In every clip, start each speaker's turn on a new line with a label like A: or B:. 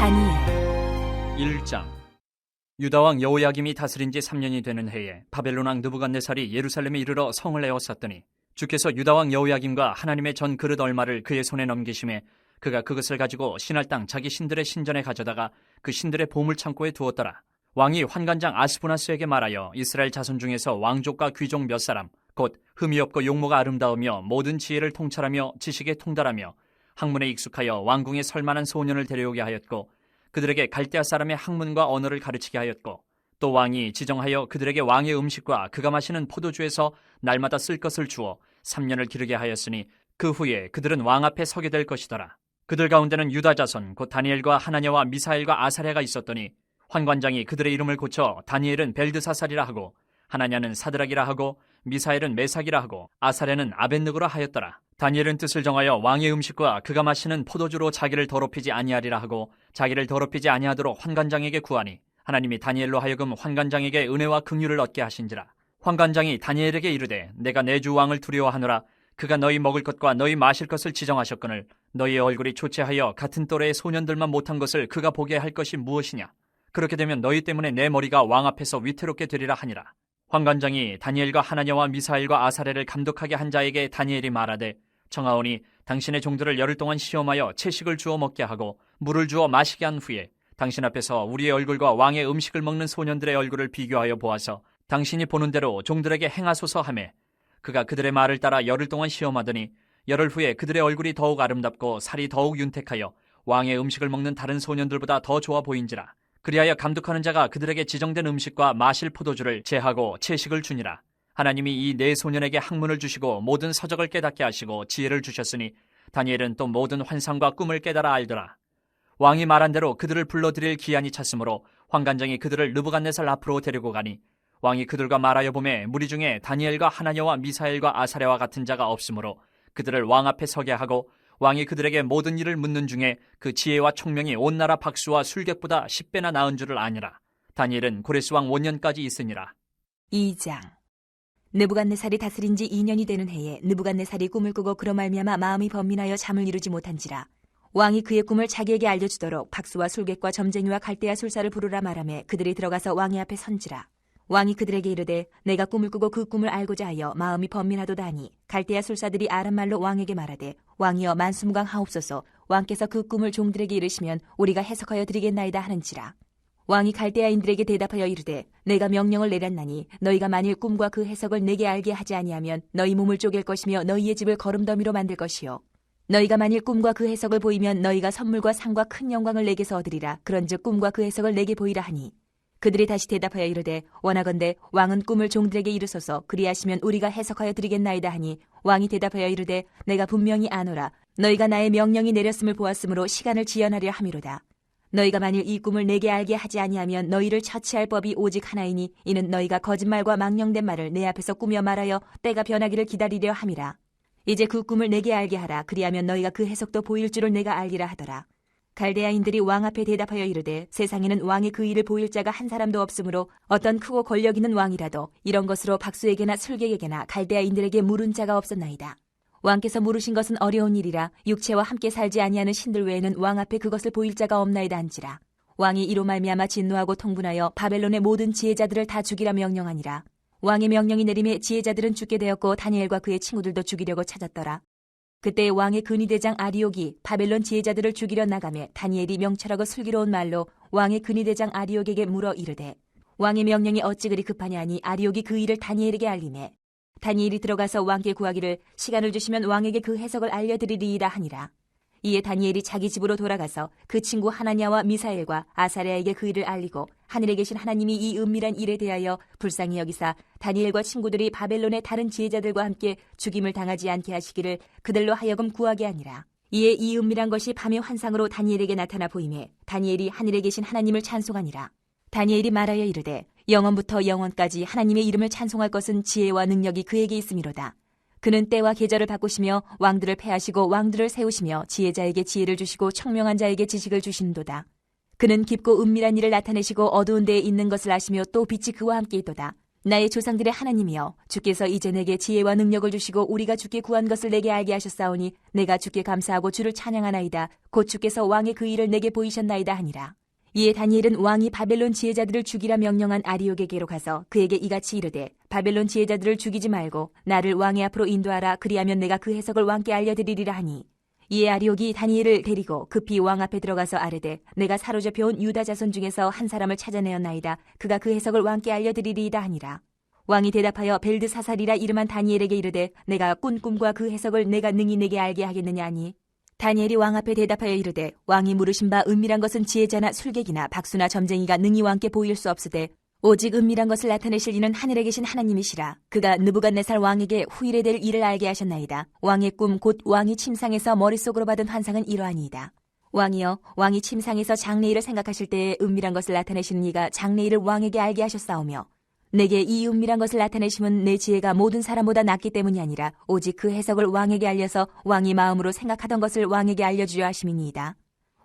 A: 다니엘
B: 1장. 유다왕 여호야김이 다스린 지 3년이 되는 해에 바벨론 왕 느부갓네살이 예루살렘에 이르러 성을 에워쌌더니 주께서 유다왕 여호야김과 하나님의 전 그릇 얼마를 그의 손에 넘기심에 그가 그것을 가지고 신할 땅 자기 신들의 신전에 가져다가 그 신들의 보물창고에 두었더라. 왕이 환관장 아스부나스에게 말하여 이스라엘 자손 중에서 왕족과 귀족 몇 사람 곧 흠이 없고 용모가 아름다우며 모든 지혜를 통찰하며 지식에 통달하며 학문에 익숙하여 왕궁에 설만한 소년을 데려오게 하였고 그들에게 갈대아 사람의 학문과 언어를 가르치게 하였고 또 왕이 지정하여 그들에게 왕의 음식과 그가 마시는 포도주에서 날마다 쓸 것을 주어 3년을 기르게 하였으니 그 후에 그들은 왕 앞에 서게 될 것이더라. 그들 가운데는 유다 자손 곧 다니엘과 하나냐와 미사엘과 아사랴가 있었더니 환관장이 그들의 이름을 고쳐 다니엘은 벨드사살이라 하고 하나냐는 사드락이라 하고 미사엘은 메삭이라 하고 아사랴는 아벳느고라 하였더라. 다니엘은 뜻을 정하여 왕의 음식과 그가 마시는 포도주로 자기를 더럽히지 아니하리라 하고 자기를 더럽히지 아니하도록 환관장에게 구하니 하나님이 다니엘로 하여금 환관장에게 은혜와 긍휼을 얻게 하신지라. 환관장이 다니엘에게 이르되 내가 내 주 왕을 두려워하노라. 그가 너희 먹을 것과 너희 마실 것을 지정하셨거늘 너희의 얼굴이 초췌하여 같은 또래의 소년들만 못한 것을 그가 보게 할 것이 무엇이냐. 그렇게 되면 너희 때문에 내 머리가 왕 앞에서 위태롭게 되리라 하니라. 환관장이 다니엘과 하나냐와 미사엘과 아사랴를 감독하게 한 자에게 다니엘이 말하되 청하오니 당신의 종들을 열흘 동안 시험하여 채식을 주어 먹게 하고 물을 주어 마시게 한 후에 당신 앞에서 우리의 얼굴과 왕의 음식을 먹는 소년들의 얼굴을 비교하여 보아서 당신이 보는 대로 종들에게 행하소서 하매 그가 그들의 말을 따라 열흘 동안 시험하더니 열흘 후에 그들의 얼굴이 더욱 아름답고 살이 더욱 윤택하여 왕의 음식을 먹는 다른 소년들보다 더 좋아 보인지라. 그리하여 감독하는 자가 그들에게 지정된 음식과 마실 포도주를 제하고 채식을 주니라. 하나님이 이 네 소년에게 학문을 주시고 모든 서적을 깨닫게 하시고 지혜를 주셨으니 다니엘은 또 모든 환상과 꿈을 깨달아 알더라. 왕이 말한 대로 그들을 불러들일 기한이 찼으므로 환관장이 그들을 느부갓네살 앞으로 데리고 가니 왕이 그들과 말하여 보매 무리 중에 다니엘과 하나냐와 미사엘과 아사랴와 같은 자가 없으므로 그들을 왕 앞에 서게 하고 왕이 그들에게 모든 일을 묻는 중에 그 지혜와 총명이 온 나라 박수와 술객보다 10배나 나은 줄을 아니라. 다니엘은 고레스 왕 5년까지 있으니라.
A: 2장. 느부갓네살이 다스린 지 2년이 되는 해에 느부갓네살이 꿈을 꾸고 그로 말미암아 마음이 번민하여 잠을 이루지 못한지라. 왕이 그의 꿈을 자기에게 알려주도록 박수와 술객과 점쟁이와 갈대아 술사를 부르라 말하매 그들이 들어가서 왕의 앞에 선지라. 왕이 그들에게 이르되 내가 꿈을 꾸고 그 꿈을 알고자 하여 마음이 번민하도다 하니 갈대아 술사들이 아람말로 왕에게 말하되 왕이여 만수무강하옵소서. 왕께서 그 꿈을 종들에게 이르시면 우리가 해석하여 드리겠나이다 하는지라. 왕이 갈대아인들에게 대답하여 이르되 내가 명령을 내렸나니 너희가 만일 꿈과 그 해석을 내게 알게 하지 아니하면 너희 몸을 쪼갤 것이며 너희의 집을 거름더미로 만들 것이요 너희가 만일 꿈과 그 해석을 보이면 너희가 선물과 상과 큰 영광을 내게서 얻으리라. 그런즉 꿈과 그 해석을 내게 보이라 하니 그들이 다시 대답하여 이르되 원하건대 왕은 꿈을 종들에게 이르소서. 그리하시면 우리가 해석하여 드리겠나이다 하니 왕이 대답하여 이르되 내가 분명히 아노라. 너희가 나의 명령이 내렸음을 보았으므로 시간을 지연하려 함이로다. 너희가 만일 이 꿈을 내게 알게 하지 아니하면 너희를 처치할 법이 오직 하나이니 이는 너희가 거짓말과 망령된 말을 내 앞에서 꾸며 말하여 때가 변하기를 기다리려 함이라. 이제 그 꿈을 내게 알게 하라. 그리하면 너희가 그 해석도 보일 줄을 내가 알리라 하더라. 갈대아인들이 왕 앞에 대답하여 이르되 세상에는 왕의 그 일을 보일 자가 한 사람도 없으므로 어떤 크고 권력 있는 왕이라도 이런 것으로 박수에게나 술객에게나 갈대아인들에게 물은 자가 없었나이다. 왕께서 물으신 것은 어려운 일이라 육체와 함께 살지 아니하는 신들 외에는 왕 앞에 그것을 보일 자가 없나이다 한지라. 왕이 이로 말미암아 진노하고 통분하여 바벨론의 모든 지혜자들을 다 죽이라 명령하니라. 왕의 명령이 내림에 지혜자들은 죽게 되었고 다니엘과 그의 친구들도 죽이려고 찾았더라. 그때 왕의 근위대장 아리옥이 바벨론 지혜자들을 죽이려 나가매 다니엘이 명철하고 슬기로운 말로 왕의 근위대장 아리옥에게 물어 이르되 왕의 명령이 어찌 그리 급하냐 하니 아리옥이 그 일을 다니엘에게 알리매 다니엘이 들어가서 왕께 구하기를 시간을 주시면 왕에게 그 해석을 알려드리리이다 하니라. 이에 다니엘이 자기 집으로 돌아가서 그 친구 하나냐와 미사엘과 아사랴에게 그 일을 알리고 하늘에 계신 하나님이 이 은밀한 일에 대하여 불쌍히 여기사 다니엘과 친구들이 바벨론의 다른 지혜자들과 함께 죽임을 당하지 않게 하시기를 그들로 하여금 구하게 하니라. 이에 이 은밀한 것이 밤의 환상으로 다니엘에게 나타나 보이매 다니엘이 하늘에 계신 하나님을 찬송하니라. 다니엘이 말하여 이르되 영원부터 영원까지 하나님의 이름을 찬송할 것은 지혜와 능력이 그에게 있음이로다. 그는 때와 계절을 바꾸시며 왕들을 패하시고 왕들을 세우시며 지혜자에게 지혜를 주시고 청명한 자에게 지식을 주시는도다. 그는 깊고 은밀한 일을 나타내시고 어두운 데에 있는 것을 아시며 또 빛이 그와 함께 있도다. 나의 조상들의 하나님이여, 주께서 이제 내게 지혜와 능력을 주시고 우리가 주께 구한 것을 내게 알게 하셨사오니 내가 주께 감사하고 주를 찬양하나이다. 곧 주께서 왕의 그 일을 내게 보이셨나이다 하니라. 이에 다니엘은 왕이 바벨론 지혜자들을 죽이라 명령한 아리옥에게로 가서 그에게 이같이 이르되, 바벨론 지혜자들을 죽이지 말고 나를 왕의 앞으로 인도하라. 그리하면 내가 그 해석을 왕께 알려드리리라 하니, 이에 아리옥이 다니엘을 데리고 급히 왕 앞에 들어가서 아뢰되, 내가 사로잡혀온 유다 자손 중에서 한 사람을 찾아내었나이다. 그가 그 해석을 왕께 알려드리리이다 하니라. 왕이 대답하여 벨드사살이라 이름한 다니엘에게 이르되, 내가 꾼 꿈과 그 해석을 내가 능히 내게 알게 하겠느냐 하니, 다니엘이 왕 앞에 대답하여 이르되, 왕이 물으신 바 은밀한 것은 지혜자나 술객이나 박수나 점쟁이가 능히 왕께 보일 수 없으되 오직 은밀한 것을 나타내실 이는 하늘에 계신 하나님이시라. 그가 느부갓네살 왕에게 후일에 될 일을 알게 하셨나이다. 왕의 꿈 곧 왕이 침상에서 머릿속으로 받은 환상은 이러하니이다. 왕이여, 왕이 침상에서 장래일을 생각하실 때에 은밀한 것을 나타내시는 이가 장래일을 왕에게 알게 하셨사오며, 내게 이 은밀한 것을 나타내심은 내 지혜가 모든 사람보다 낫기 때문이 아니라 오직 그 해석을 왕에게 알려서 왕이 마음으로 생각하던 것을 왕에게 알려주려 하심이니이다.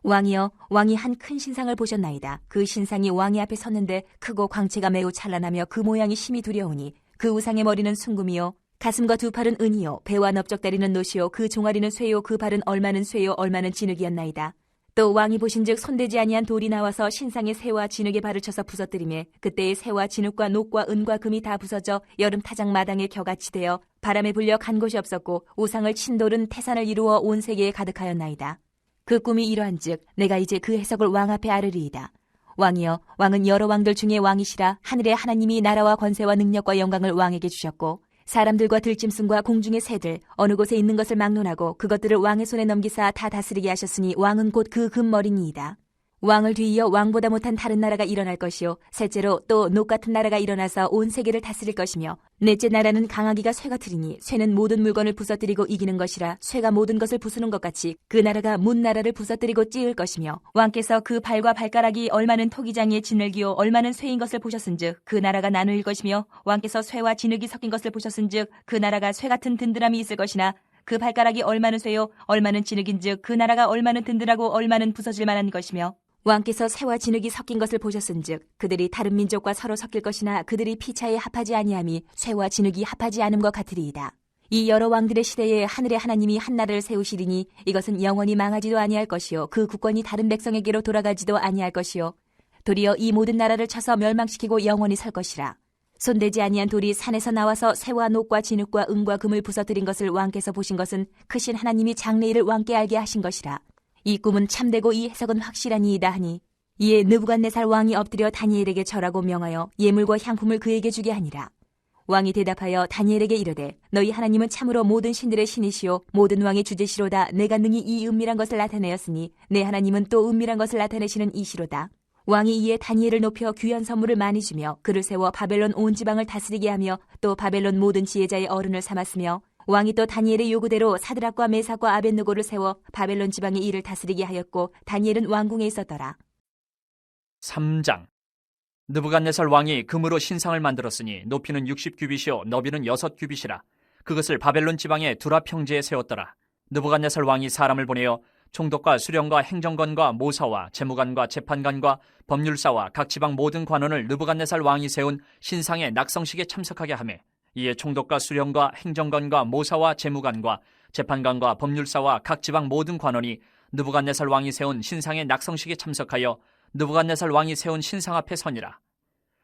A: 왕이여, 왕이 한 큰 신상을 보셨나이다. 그 신상이 왕의 앞에 섰는데 크고 광채가 매우 찬란하며 그 모양이 심히 두려우니 그 우상의 머리는 순금이요, 가슴과 두 팔은 은이요, 배와 넓적다리는 노시요, 그 종아리는 쇠요, 그 발은 얼마는 쇠요, 얼마는 진흙이었나이다. 또 왕이 보신즉 손대지 아니한 돌이 나와서 신상의 새와 진흙에 발을 쳐서 부서뜨리매 그때의 새와 진흙과 녹과 은과 금이 다 부서져 여름 타작 마당에 겨같이 되어 바람에 불려 간 곳이 없었고 우상을 친 돌은 태산을 이루어 온 세계에 가득하였나이다. 그 꿈이 이러한즉 내가 이제 그 해석을 왕 앞에 아르리이다. 왕이여, 왕은 여러 왕들 중에 왕이시라. 하늘의 하나님이 나라와 권세와 능력과 영광을 왕에게 주셨고 사람들과 들짐승과 공중의 새들 어느 곳에 있는 것을 막론하고 그것들을 왕의 손에 넘기사 다 다스리게 하셨으니 왕은 곧 그 금머리니이다. 왕을 뒤이어 왕보다 못한 다른 나라가 일어날 것이요, 셋째로 또 녹 같은 나라가 일어나서 온 세계를 다스릴 것이며, 넷째 나라는 강하기가 쇠 같으리니 쇠는 모든 물건을 부서뜨리고 이기는 것이라 쇠가 모든 것을 부수는 것 같이 그 나라가 문 나라를 부서뜨리고 찌을 것이며, 왕께서 그 발과 발가락이 얼마는 토기장이의 진흙이요 얼마는 쇠인 것을 보셨은즉 그 나라가 나누일 것이며, 왕께서 쇠와 진흙이 섞인 것을 보셨은즉 그 나라가 쇠 같은 든든함이 있을 것이나 그 발가락이 얼마는 쇠요 얼마는 진흙인즉 그 나라가 얼마는 든든하고 얼마는 부서질 만한 것이며, 왕께서 새와 진흙이 섞인 것을 보셨은즉 그들이 다른 민족과 서로 섞일 것이나 그들이 피차에 합하지 아니함이 쇠와 진흙이 합하지 않은 것 같으리이다. 이 여러 왕들의 시대에 하늘의 하나님이 한 나라를 세우시리니 이것은 영원히 망하지도 아니할 것이요, 그 국권이 다른 백성에게로 돌아가지도 아니할 것이요, 도리어 이 모든 나라를 쳐서 멸망시키고 영원히 설 것이라. 손대지 아니한 돌이 산에서 나와서 새와 녹과 진흙과 은과 금을 부서뜨린 것을 왕께서 보신 것은 크신 하나님이 장래일을 왕께 알게 하신 것이라. 이 꿈은 참되고 이 해석은 확실하니이다 하니, 이에 느부갓네살 왕이 엎드려 다니엘에게 절하고 명하여 예물과 향품을 그에게 주게 하니라. 왕이 대답하여 다니엘에게 이르되, 너희 하나님은 참으로 모든 신들의 신이시요 모든 왕의 주제시로다. 내가 능히 이 은밀한 것을 나타내었으니 내 하나님은 또 은밀한 것을 나타내시는 이시로다. 왕이 이에 다니엘을 높여 귀한 선물을 많이 주며 그를 세워 바벨론 온 지방을 다스리게 하며 또 바벨론 모든 지혜자의 어른을 삼았으며, 왕이 또 다니엘의 요구대로 사드락과 메삭과 아벳느고를 세워 바벨론 지방의 일을 다스리게 하였고 다니엘은 왕궁에 있었더라.
B: 3장. 느부갓네살 왕이 금으로 신상을 만들었으니 높이는 60규빗이요 너비는 6규빗이라. 그것을 바벨론 지방의 두라 평지에 세웠더라. 느부갓네살 왕이 사람을 보내어 총독과 수령과 행정관과 모사와 재무관과 재판관과 법률사와 각 지방 모든 관원을 느부갓네살 왕이 세운 신상의 낙성식에 참석하게 하매, 이에 총독과 수령과 행정관과 모사와 재무관과 재판관과 법률사와 각 지방 모든 관원이 느부갓네살 왕이 세운 신상의 낙성식에 참석하여 느부갓네살 왕이 세운 신상 앞에 서니라.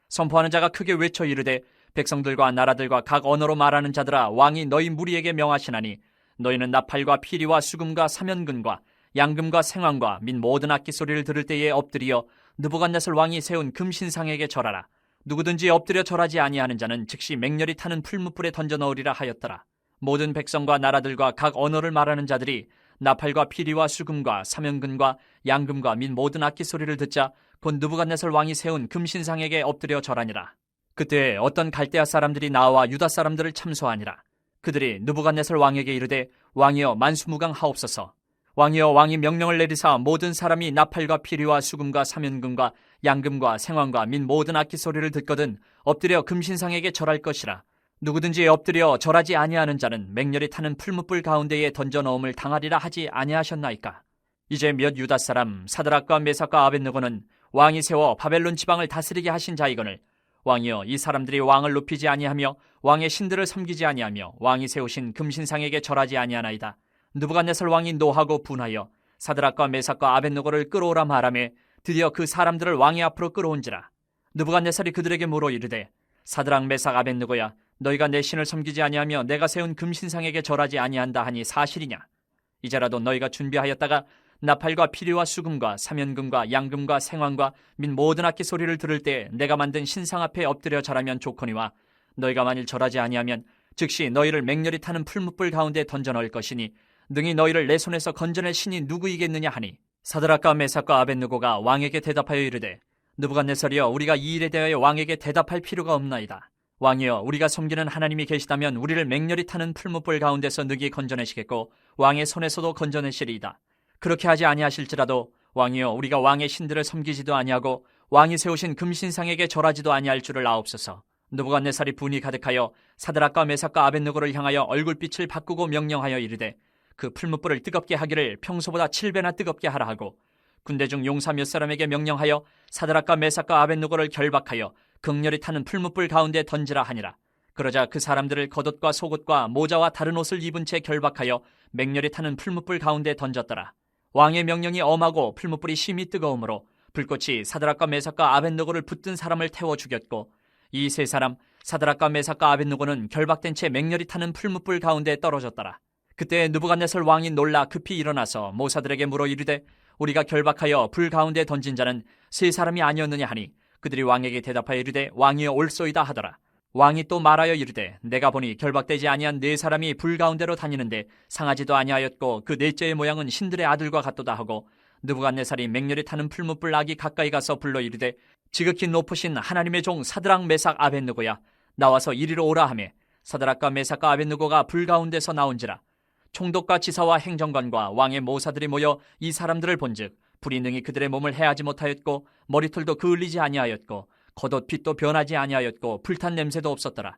B: 선포하는 자가 크게 외쳐 이르되, 백성들과 나라들과 각 언어로 말하는 자들아, 왕이 너희 무리에게 명하시나니 너희는 나팔과 피리와 수금과 사면근과 양금과 생황과 및 모든 악기 소리를 들을 때에 엎드리어 느부갓네살 왕이 세운 금신상에게 절하라. 누구든지 엎드려 절하지 아니하는 자는 즉시 맹렬히 타는 풀무불에 던져 넣으리라 하였더라. 모든 백성과 나라들과 각 언어를 말하는 자들이 나팔과 피리와 수금과 사면근과 양금과 및 모든 악기 소리를 듣자 곧 느부갓네살 왕이 세운 금신상에게 엎드려 절하니라. 그때 어떤 갈대아 사람들이 나와 유다 사람들을 참소하니라. 그들이 느부갓네살 왕에게 이르되, 왕이여 만수무강하옵소서. 왕이여, 왕이 명령을 내리사 모든 사람이 나팔과 피리와 수금과 사면금과 양금과 생황과 및 모든 악기 소리를 듣거든 엎드려 금신상에게 절할 것이라. 누구든지 엎드려 절하지 아니하는 자는 맹렬히 타는 풀무불 가운데에 던져 넣음을 당하리라 하지 아니하셨나이까. 이제 몇 유다 사람 사드락과 메삭과 아벳느고는 왕이 세워 바벨론 지방을 다스리게 하신 자이거늘 왕이여, 이 사람들이 왕을 높이지 아니하며 왕의 신들을 섬기지 아니하며 왕이 세우신 금신상에게 절하지 아니하나이다. 느부갓네살 왕이 노하고 분하여 사드락과 메삭과 아벳느고를 끌어오라 말하며 드디어 그 사람들을 왕의 앞으로 끌어온지라. 느부갓네살이 그들에게 물어 이르되 사드락 메삭 아벳느고야, 너희가 내 신을 섬기지 아니하며 내가 세운 금신상에게 절하지 아니한다 하니 사실이냐? 이제라도 너희가 준비하였다가 나팔과 피리와 수금과 사면금과 양금과 생황과 및 모든 악기 소리를 들을 때 내가 만든 신상 앞에 엎드려 절하면 좋거니와, 너희가 만일 절하지 아니하면 즉시 너희를 맹렬히 타는 풀무불 가운데 던져 넣을 것이니 능히 너희를 내 손에서 건져낼 신이 누구이겠느냐 하니, 사드락과 메삭과 아벳느고가 왕에게 대답하여 이르되 느부갓네살이여, 우리가 이 일에 대하여 왕에게 대답할 필요가 없나이다. 왕이여, 우리가 섬기는 하나님이 계시다면 우리를 맹렬히 타는 풀무불 가운데서 능히 건져내시겠고 왕의 손에서도 건져내시리이다. 그렇게 하지 아니하실지라도 왕이여, 우리가 왕의 신들을 섬기지도 아니하고 왕이 세우신 금신상에게 절하지도 아니할 줄을 아옵소서. 느부갓네살이 분이 가득하여 사드락과 메삭과 아벳느고를 향하여 얼굴빛을 바꾸고 명령하여 이르되 그 풀무불을 뜨겁게 하기를 평소보다 7배나 뜨겁게 하라 하고, 군대 중 용사 몇 사람에게 명령하여 사드락과 메삭과 아벳느고를 결박하여 극렬히 타는 풀무불 가운데 던지라 하니라. 그러자 그 사람들을 겉옷과 속옷과 모자와 다른 옷을 입은 채 결박하여 맹렬히 타는 풀무불 가운데 던졌더라. 왕의 명령이 엄하고 풀무불이 심히 뜨거우므로 불꽃이 사드락과 메삭과 아벳느고를 붙든 사람을 태워 죽였고, 이 세 사람 사드락과 메삭과 아벳느고는 결박된 채 맹렬히 타는 풀무불 가운데 떨어졌더라. 그때 느부갓네살 왕이 놀라 급히 일어나서 모사들에게 물어 이르되 우리가 결박하여 불 가운데 던진 자는 세 사람이 아니었느냐 하니, 그들이 왕에게 대답하여 이르되 왕이여 올소이다 하더라. 왕이 또 말하여 이르되 내가 보니 결박되지 아니한 네 사람이 불 가운데로 다니는데 상하지도 아니하였고 그 넷째의 모양은 신들의 아들과 같도다 하고, 느부갓네살이 맹렬히 타는 풀무불 아기 가까이 가서 불러 이르되 지극히 높으신 하나님의 종 사드락 메삭 아벳느고야, 나와서 이리로 오라 하매 사드락과 메삭과 아벳느고가 불 가운데서 나온지라. 총독과 지사와 행정관과 왕의 모사들이 모여 이 사람들을 본즉 불이 능히 그들의 몸을 해하지 못하였고 머리털도 그을리지 아니하였고 겉옷 빛도 변하지 아니하였고 불탄 냄새도 없었더라.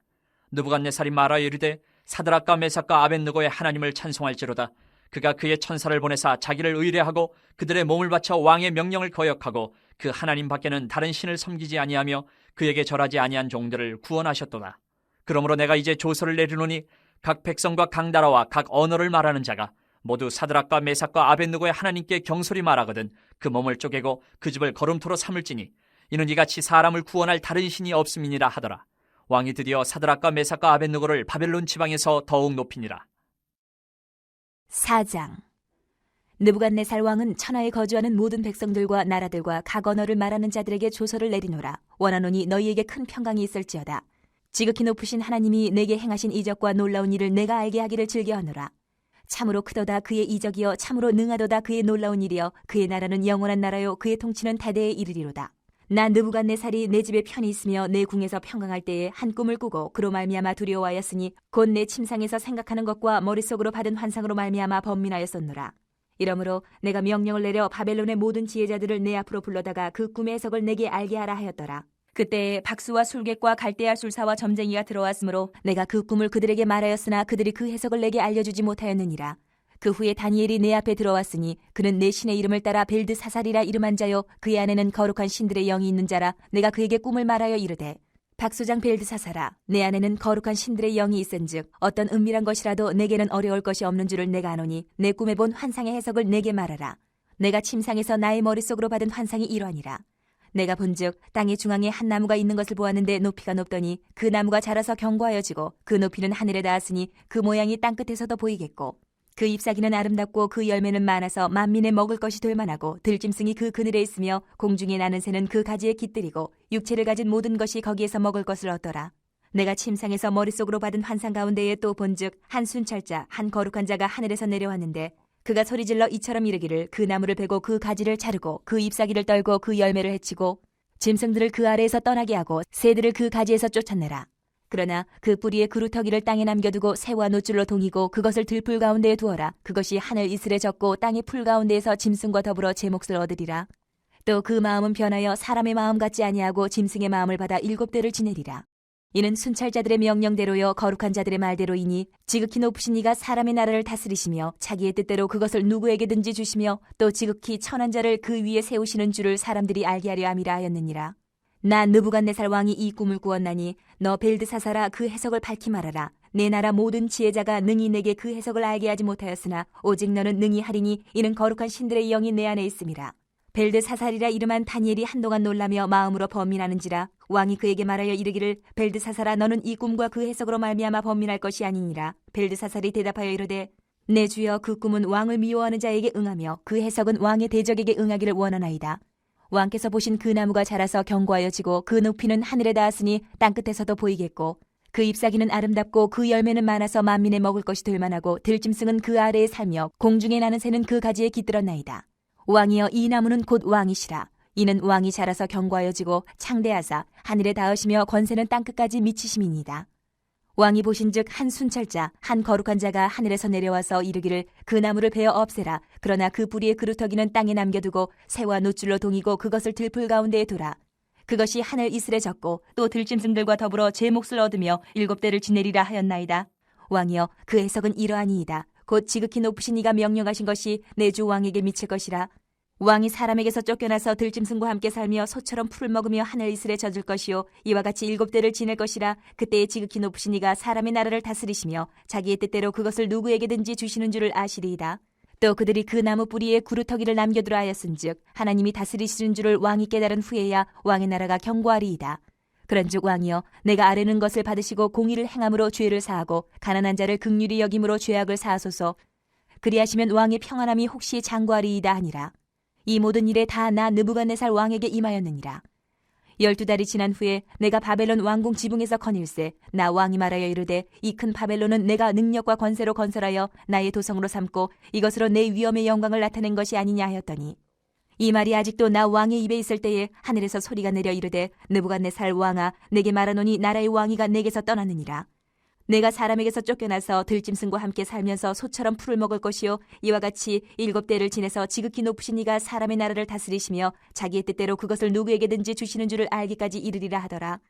B: 느부갓네살이 말하여 이르되 사드락과 메삭과 아벳느고의 하나님을 찬송할지로다. 그가 그의 천사를 보내사 자기를 의뢰하고 그들의 몸을 바쳐 왕의 명령을 거역하고 그 하나님 밖에는 다른 신을 섬기지 아니하며 그에게 절하지 아니한 종들을 구원하셨도다. 그러므로 내가 이제 조서를 내리노니 각 백성과 각 나라와 각 언어를 말하는 자가 모두 사드락과 메삭과 아벳느고의 하나님께 경솔히 말하거든 그 몸을 쪼개고 그 집을 거름토로 삼을지니 이는 이같이 사람을 구원할 다른 신이 없음이니라 하더라. 왕이 드디어 사드락과 메삭과 아벳느고를 바벨론 지방에서 더욱 높이니라.
A: 4장. 느부갓네살 왕은 천하에 거주하는 모든 백성들과 나라들과 각 언어를 말하는 자들에게 조서를 내리노라. 원하노니 너희에게 큰 평강이 있을지어다. 지극히 높으신 하나님이 내게 행하신 이적과 놀라운 일을 내가 알게 하기를 즐겨하노라. 참으로 크도다 그의 이적이여, 참으로 능하도다 그의 놀라운 일이여, 그의 나라는 영원한 나라요, 그의 통치는 대대에 이르리로다. 나 느부갓네살이 내 집에 편히 있으며 내 궁에서 평강할 때에 한 꿈을 꾸고 그로 말미암아 두려워하였으니 곧 내 침상에서 생각하는 것과 머릿속으로 받은 환상으로 말미암아 번민하였었노라. 이러므로 내가 명령을 내려 바벨론의 모든 지혜자들을 내 앞으로 불러다가 그 꿈의 해석을 내게 알게 하라 하였더라. 그때에 박수와 술객과 갈대아 술사와 점쟁이가 들어왔으므로 내가 그 꿈을 그들에게 말하였으나 그들이 그 해석을 내게 알려주지 못하였느니라. 그 후에 다니엘이 내 앞에 들어왔으니 그는 내 신의 이름을 따라 벨드사살이라 이름한 자요, 그의 안에는 거룩한 신들의 영이 있는 자라. 내가 그에게 꿈을 말하여 이르되 박수장 벨드사살아, 내 안에는 거룩한 신들의 영이 있은즉 어떤 은밀한 것이라도 내게는 어려울 것이 없는 줄을 내가 아노니 내 꿈에 본 환상의 해석을 내게 말하라. 내가 침상에서 나의 머릿속으로 받은 환상이 이러하니라. 내가 본즉 땅의 중앙에 한 나무가 있는 것을 보았는데 높이가 높더니 그 나무가 자라서 견고하여지고 그 높이는 하늘에 닿았으니 그 모양이 땅끝에서도 보이겠고 그 잎사귀는 아름답고 그 열매는 많아서 만민의 먹을 것이 될 만하고 들짐승이 그 그늘에 있으며 공중에 나는 새는 그 가지에 깃들이고 육체를 가진 모든 것이 거기에서 먹을 것을 얻더라. 내가 침상에서 머릿속으로 받은 환상 가운데에 또 본즉 한 순찰자 한 거룩한 자가 하늘에서 내려왔는데 그가 소리질러 이처럼 이르기를 그 나무를 베고 그 가지를 자르고 그 잎사귀를 떨고 그 열매를 해치고 짐승들을 그 아래에서 떠나게 하고 새들을 그 가지에서 쫓아내라. 그러나 그 뿌리의 그루터기를 땅에 남겨두고 새와 노줄로 동이고 그것을 들풀 가운데에 두어라. 그것이 하늘 이슬에 젖고 땅의 풀 가운데에서 짐승과 더불어 제 몫을 얻으리라. 또 그 마음은 변하여 사람의 마음 같지 아니하고 짐승의 마음을 받아 7대를 지내리라. 이는 순찰자들의 명령대로요 거룩한 자들의 말대로이니 지극히 높으신 이가 사람의 나라를 다스리시며 자기의 뜻대로 그것을 누구에게든지 주시며 또 지극히 천한 자를 그 위에 세우시는 줄을 사람들이 알게 하려 함이라 하였느니라. 나 느부갓네살 왕이 이 꿈을 꾸었나니 너 벨드사사라 그 해석을 밝히 말하라. 내 나라 모든 지혜자가 능히 내게 그 해석을 알게 하지 못하였으나 오직 너는 능히 하리니 이는 거룩한 신들의 영이 내 안에 있음이라. 벨드사살이라 이름한 다니엘이 한동안 놀라며 마음으로 번민하는지라. 왕이 그에게 말하여 이르기를 벨드사살아 너는 이 꿈과 그 해석으로 말미암아 번민할 것이 아니니라. 벨드사살이 대답하여 이르되 내 주여 그 꿈은 왕을 미워하는 자에게 응하며 그 해석은 왕의 대적에게 응하기를 원하나이다. 왕께서 보신 그 나무가 자라서 견고하여지고 그 높이는 하늘에 닿았으니 땅끝에서도 보이겠고 그 잎사귀는 아름답고 그 열매는 많아서 만민에 먹을 것이 될 만하고 들짐승은 그 아래에 살며 공중에 나는 새는 그 가지에 깃들었나이다. 왕이여 이 나무는 곧 왕이시라. 이는 왕이 자라서 견고하여지고 창대하사 하늘에 닿으시며 권세는 땅끝까지 미치심이니이다. 왕이 보신즉 한 순찰자 한 거룩한 자가 하늘에서 내려와서 이르기를 그 나무를 베어 없애라. 그러나 그 뿌리의 그루터기는 땅에 남겨두고 새와 노줄로 동이고 그것을 들풀 가운데에 두라. 그것이 하늘 이슬에 젖고 또 들짐승들과 더불어 제 몫을 얻으며 7대를 지내리라 하였나이다. 왕이여 그 해석은 이러하니이다. 곧 지극히 높으신 이가 명령하신 것이 내 주 왕에게 미칠 것이라. 왕이 사람에게서 쫓겨나서 들짐승과 함께 살며 소처럼 풀을 먹으며 하늘 이슬에 젖을 것이요 이와 같이 7대를 지낼 것이라. 그때에 지극히 높으신 이가 사람의 나라를 다스리시며 자기의 뜻대로 그것을 누구에게든지 주시는 줄을 아시리이다. 또 그들이 그 나무 뿌리에 구루터기를 남겨두라 하였은즉 하나님이 다스리시는 줄을 왕이 깨달은 후에야 왕의 나라가 견고하리이다. 그런즉 왕이여 내가 아뢰는 것을 받으시고 공의를 행함으로 죄를 사하고 가난한 자를 긍휼히 여김으로 죄악을 사하소서. 그리하시면 왕의 평안함이 혹시 장구하리이다 하니라. 이 모든 일에 다 나 느부갓네살 왕에게 임하였느니라. 12달이 지난 후에 내가 바벨론 왕궁 지붕에서 거닐세 나 왕이 말하여 이르되 이 큰 바벨론은 내가 능력과 권세로 건설하여 나의 도성으로 삼고 이것으로 내 위엄의 영광을 나타낸 것이 아니냐 하였더니 이 말이 아직도 나 왕의 입에 있을 때에 하늘에서 소리가 내려 이르되 느부갓네살 왕아 내게 말하노니 나라의 왕위가 내게서 떠나느니라. 내가 사람에게서 쫓겨나서 들짐승과 함께 살면서 소처럼 풀을 먹을 것이요 이와 같이 7대를 지내서 지극히 높으신 이가 사람의 나라를 다스리시며 자기의 뜻대로 그것을 누구에게든지 주시는 줄을 알기까지 이르리라 하더라.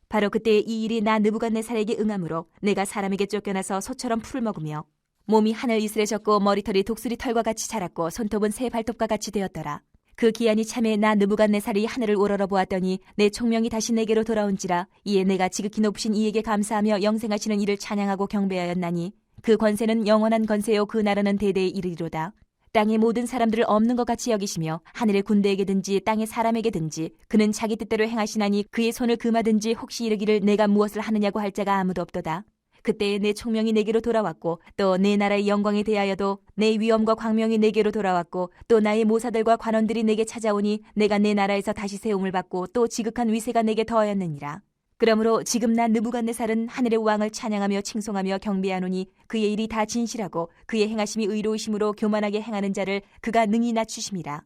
A: 바로 그때에 이 일이 나 느부갓네살에게 응함으로 내가 사람에게 쫓겨나서 소처럼 풀을 먹으며 몸이 하늘 이슬에 젖고 머리털이 독수리 털과 같이 자랐고 손톱은 새 발톱과 같이 되었더라. 그 기한이 참에 나 느부갓네살이 하늘을 우러러 보았더니 내 총명이 다시 내게로 돌아온지라. 이에 내가 지극히 높으신 이에게 감사하며 영생하시는 이를 찬양하고 경배하였나니 그 권세는 영원한 권세요 그 나라는 대대에 이르리로다. 땅의 모든 사람들을 없는 것 같이 여기시며 하늘의 군대에게든지 땅의 사람에게든지 그는 자기 뜻대로 행하시나니 그의 손을 금하든지 혹시 이르기를 내가 무엇을 하느냐고 할 자가 아무도 없도다. 그때에 내 총명이 내게로 돌아왔고 또 내 나라의 영광에 대하여도 내 위엄과 광명이 내게로 돌아왔고 또 나의 모사들과 관원들이 내게 찾아오니 내가 내 나라에서 다시 세움을 받고 또 지극한 위세가 내게 더하였느니라. 그러므로 지금 나 느부갓네살은 하늘의 왕을 찬양하며 칭송하며 경배하노니 그의 일이 다 진실하고 그의 행하심이 의로우심으로 교만하게 행하는 자를 그가 능히 낮추심이라.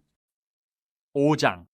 B: 5장.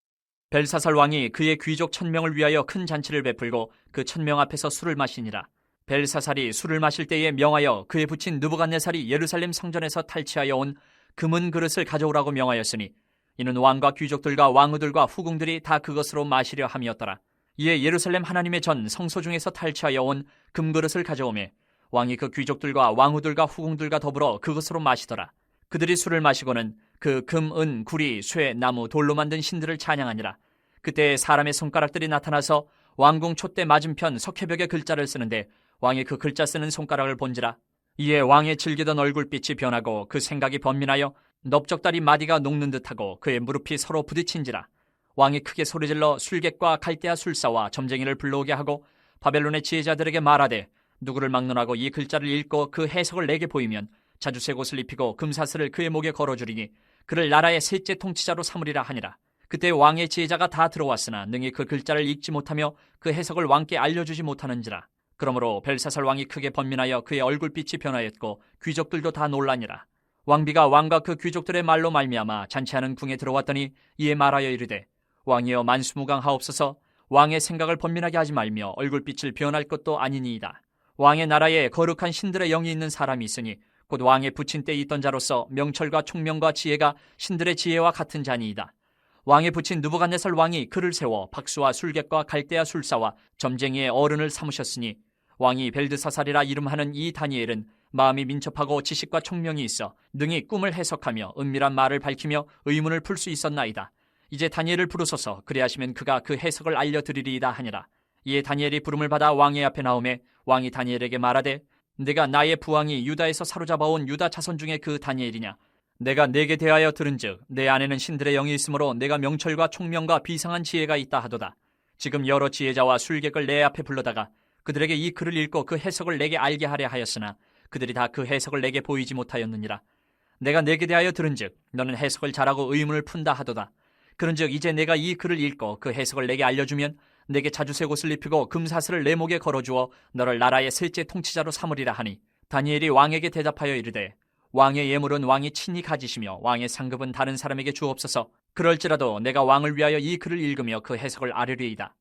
B: 벨사살 왕이 그의 귀족 1000명을 위하여 큰 잔치를 베풀고 그 1000명 앞에서 술을 마시니라. 벨사살이 술을 마실 때에 명하여 그에 붙인 느부갓네살이 예루살렘 성전에서 탈취하여 온 금은 그릇을 가져오라고 명하였으니 이는 왕과 귀족들과 왕후들과 후궁들이 다 그것으로 마시려 함이었더라. 이에 예루살렘 하나님의 전 성소 중에서 탈취하여 온 금그릇을 가져오매 왕이 그 귀족들과 왕후들과 후궁들과 더불어 그것으로 마시더라. 그들이 술을 마시고는 그 금, 은, 구리, 쇠, 나무, 돌로 만든 신들을 찬양하니라. 그때 사람의 손가락들이 나타나서 왕궁 촛대 맞은편 석회벽에 글자를 쓰는데 왕이 그 글자 쓰는 손가락을 본지라. 이에 왕의 즐기던 얼굴빛이 변하고 그 생각이 번민하여 넓적다리 마디가 녹는 듯하고 그의 무릎이 서로 부딪힌지라. 왕이 크게 소리질러 술객과 갈대아 술사와 점쟁이를 불러오게 하고 바벨론의 지혜자들에게 말하되 누구를 막론하고 이 글자를 읽고 그 해석을 내게 보이면 자주색 옷을 입히고 금사슬을 그의 목에 걸어주리니 그를 나라의 셋째 통치자로 삼으리라 하니라. 그때 왕의 지혜자가 다 들어왔으나 능히 그 글자를 읽지 못하며 그 해석을 왕께 알려주지 못하는지라. 그러므로 벨사살 왕이 크게 번민하여 그의 얼굴빛이 변하였고 귀족들도 다 놀라니라. 왕비가 왕과 그 귀족들의 말로 말미암아 잔치하는 궁에 들어왔더니 이에 말하여 이르되 왕이여 만수무강하옵소서. 왕의 생각을 번민하게 하지 말며 얼굴빛을 변할 것도 아니니이다. 왕의 나라에 거룩한 신들의 영이 있는 사람이 있으니 곧 왕의 붙인 때에 있던 자로서 명철과 총명과 지혜가 신들의 지혜와 같은 자니이다. 왕의 붙인 느부갓네살 왕이 그를 세워 박수와 술객과 갈대아 술사와 점쟁이의 어른을 삼으셨으니 왕이 벨드사살이라 이름하는 이 다니엘은 마음이 민첩하고 지식과 총명이 있어 능히 꿈을 해석하며 은밀한 말을 밝히며 의문을 풀 수 있었나이다. 이제 다니엘을 부르소서. 그리하시면 그가 그 해석을 알려드리리이다 하니라. 이에 다니엘이 부름을 받아 왕의 앞에 나오매 왕이 다니엘에게 말하되 내가 나의 부왕이 유다에서 사로잡아온 유다 자손 중에 그 다니엘이냐? 내가 내게 대하여 들은즉 내 안에는 신들의 영이 있으므로 내가 명철과 총명과 비상한 지혜가 있다 하도다. 지금 여러 지혜자와 술객을 내 앞에 불러다가 그들에게 이 글을 읽고 그 해석을 내게 알게 하려 하였으나 그들이 다 그 해석을 내게 보이지 못하였느니라. 내가 내게 대하여 들은즉 너는 해석을 잘하고 의문을 푼다 하도다. 그런즉 이제 내가 이 글을 읽고 그 해석을 내게 알려주면 내게 자주색 옷을 입히고 금사슬을 내 목에 걸어주어 너를 나라의 셋째 통치자로 삼으리라 하니 다니엘이 왕에게 대답하여 이르되 왕의 예물은 왕이 친히 가지시며 왕의 상급은 다른 사람에게 주옵소서. 그럴지라도 내가 왕을 위하여 이 글을 읽으며 그 해석을 아뢰리이다.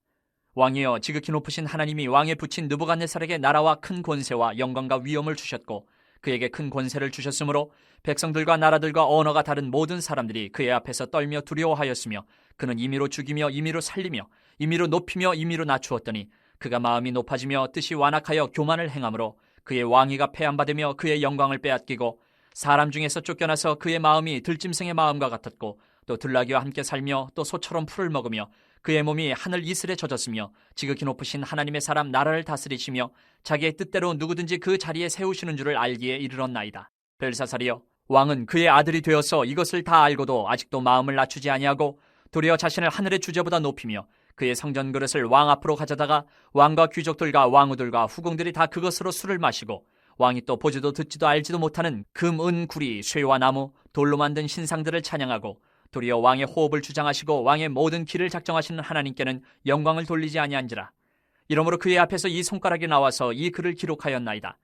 B: 왕이여, 지극히 높으신 하나님이 왕에 붙인 느부갓네살에게 나라와 큰 권세와 영광과 위엄을 주셨고 그에게 큰 권세를 주셨으므로 백성들과 나라들과 언어가 다른 모든 사람들이 그의 앞에서 떨며 두려워하였으며 그는 임의로 죽이며 임의로 살리며 임의로 높이며 임의로 낮추었더니 그가 마음이 높아지며 뜻이 완악하여 교만을 행함으로 그의 왕위가 폐함받으며 그의 영광을 빼앗기고 사람 중에서 쫓겨나서 그의 마음이 들짐승의 마음과 같았고 또 들나귀와 함께 살며 또 소처럼 풀을 먹으며 그의 몸이 하늘 이슬에 젖었으며 지극히 높으신 하나님의 사람 나라를 다스리시며 자기의 뜻대로 누구든지 그 자리에 세우시는 줄을 알기에 이르렀나이다. 벨사살이여, 왕은 그의 아들이 되어서 이것을 다 알고도 아직도 마음을 낮추지 아니하고 도리어 자신을 하늘의 주제보다 높이며 그의 성전 그릇을 왕 앞으로 가져다가 왕과 귀족들과 왕후들과 후궁들이 다 그것으로 술을 마시고 왕이 또 보지도 듣지도 알지도 못하는 금, 은, 구리, 쇠와 나무, 돌로 만든 신상들을 찬양하고 도리어 왕의 호흡을 주장하시고 왕의 모든 길을 작정하시는 하나님께는 영광을 돌리지 아니한지라. 이러므로 그의 앞에서 이 손가락이 나와서 이 글을 기록하였나이다.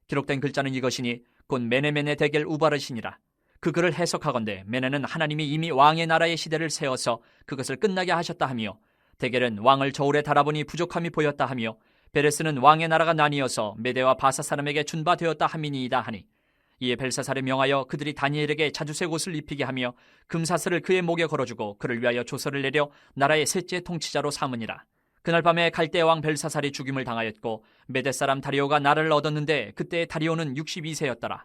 B: 기록된 글자는 이것이니 곧 메네메네 데겔 우바르시니라. 그 글을 해석하건대 메네는 하나님이 이미 왕의 나라의 시대를 세워서 그것을 끝나게 하셨다 하며 데겔은 왕을 저울에 달아보니 부족함이 보였다 하며 베레스는 왕의 나라가 나뉘어서 메대와 바사 사람에게 준바되었다 함이니이다 하니 이에 벨사살에 명하여 그들이 다니엘에게 자주색 옷을 입히게 하며 금사슬을 그의 목에 걸어주고 그를 위하여 조서를 내려 나라의 셋째 통치자로 삼으니라. 그날 밤에 갈대 왕 벨사살이 죽임을 당하였고 메대 사람 다리오가 나라를 얻었는데 그때 다리오는 62세였더라.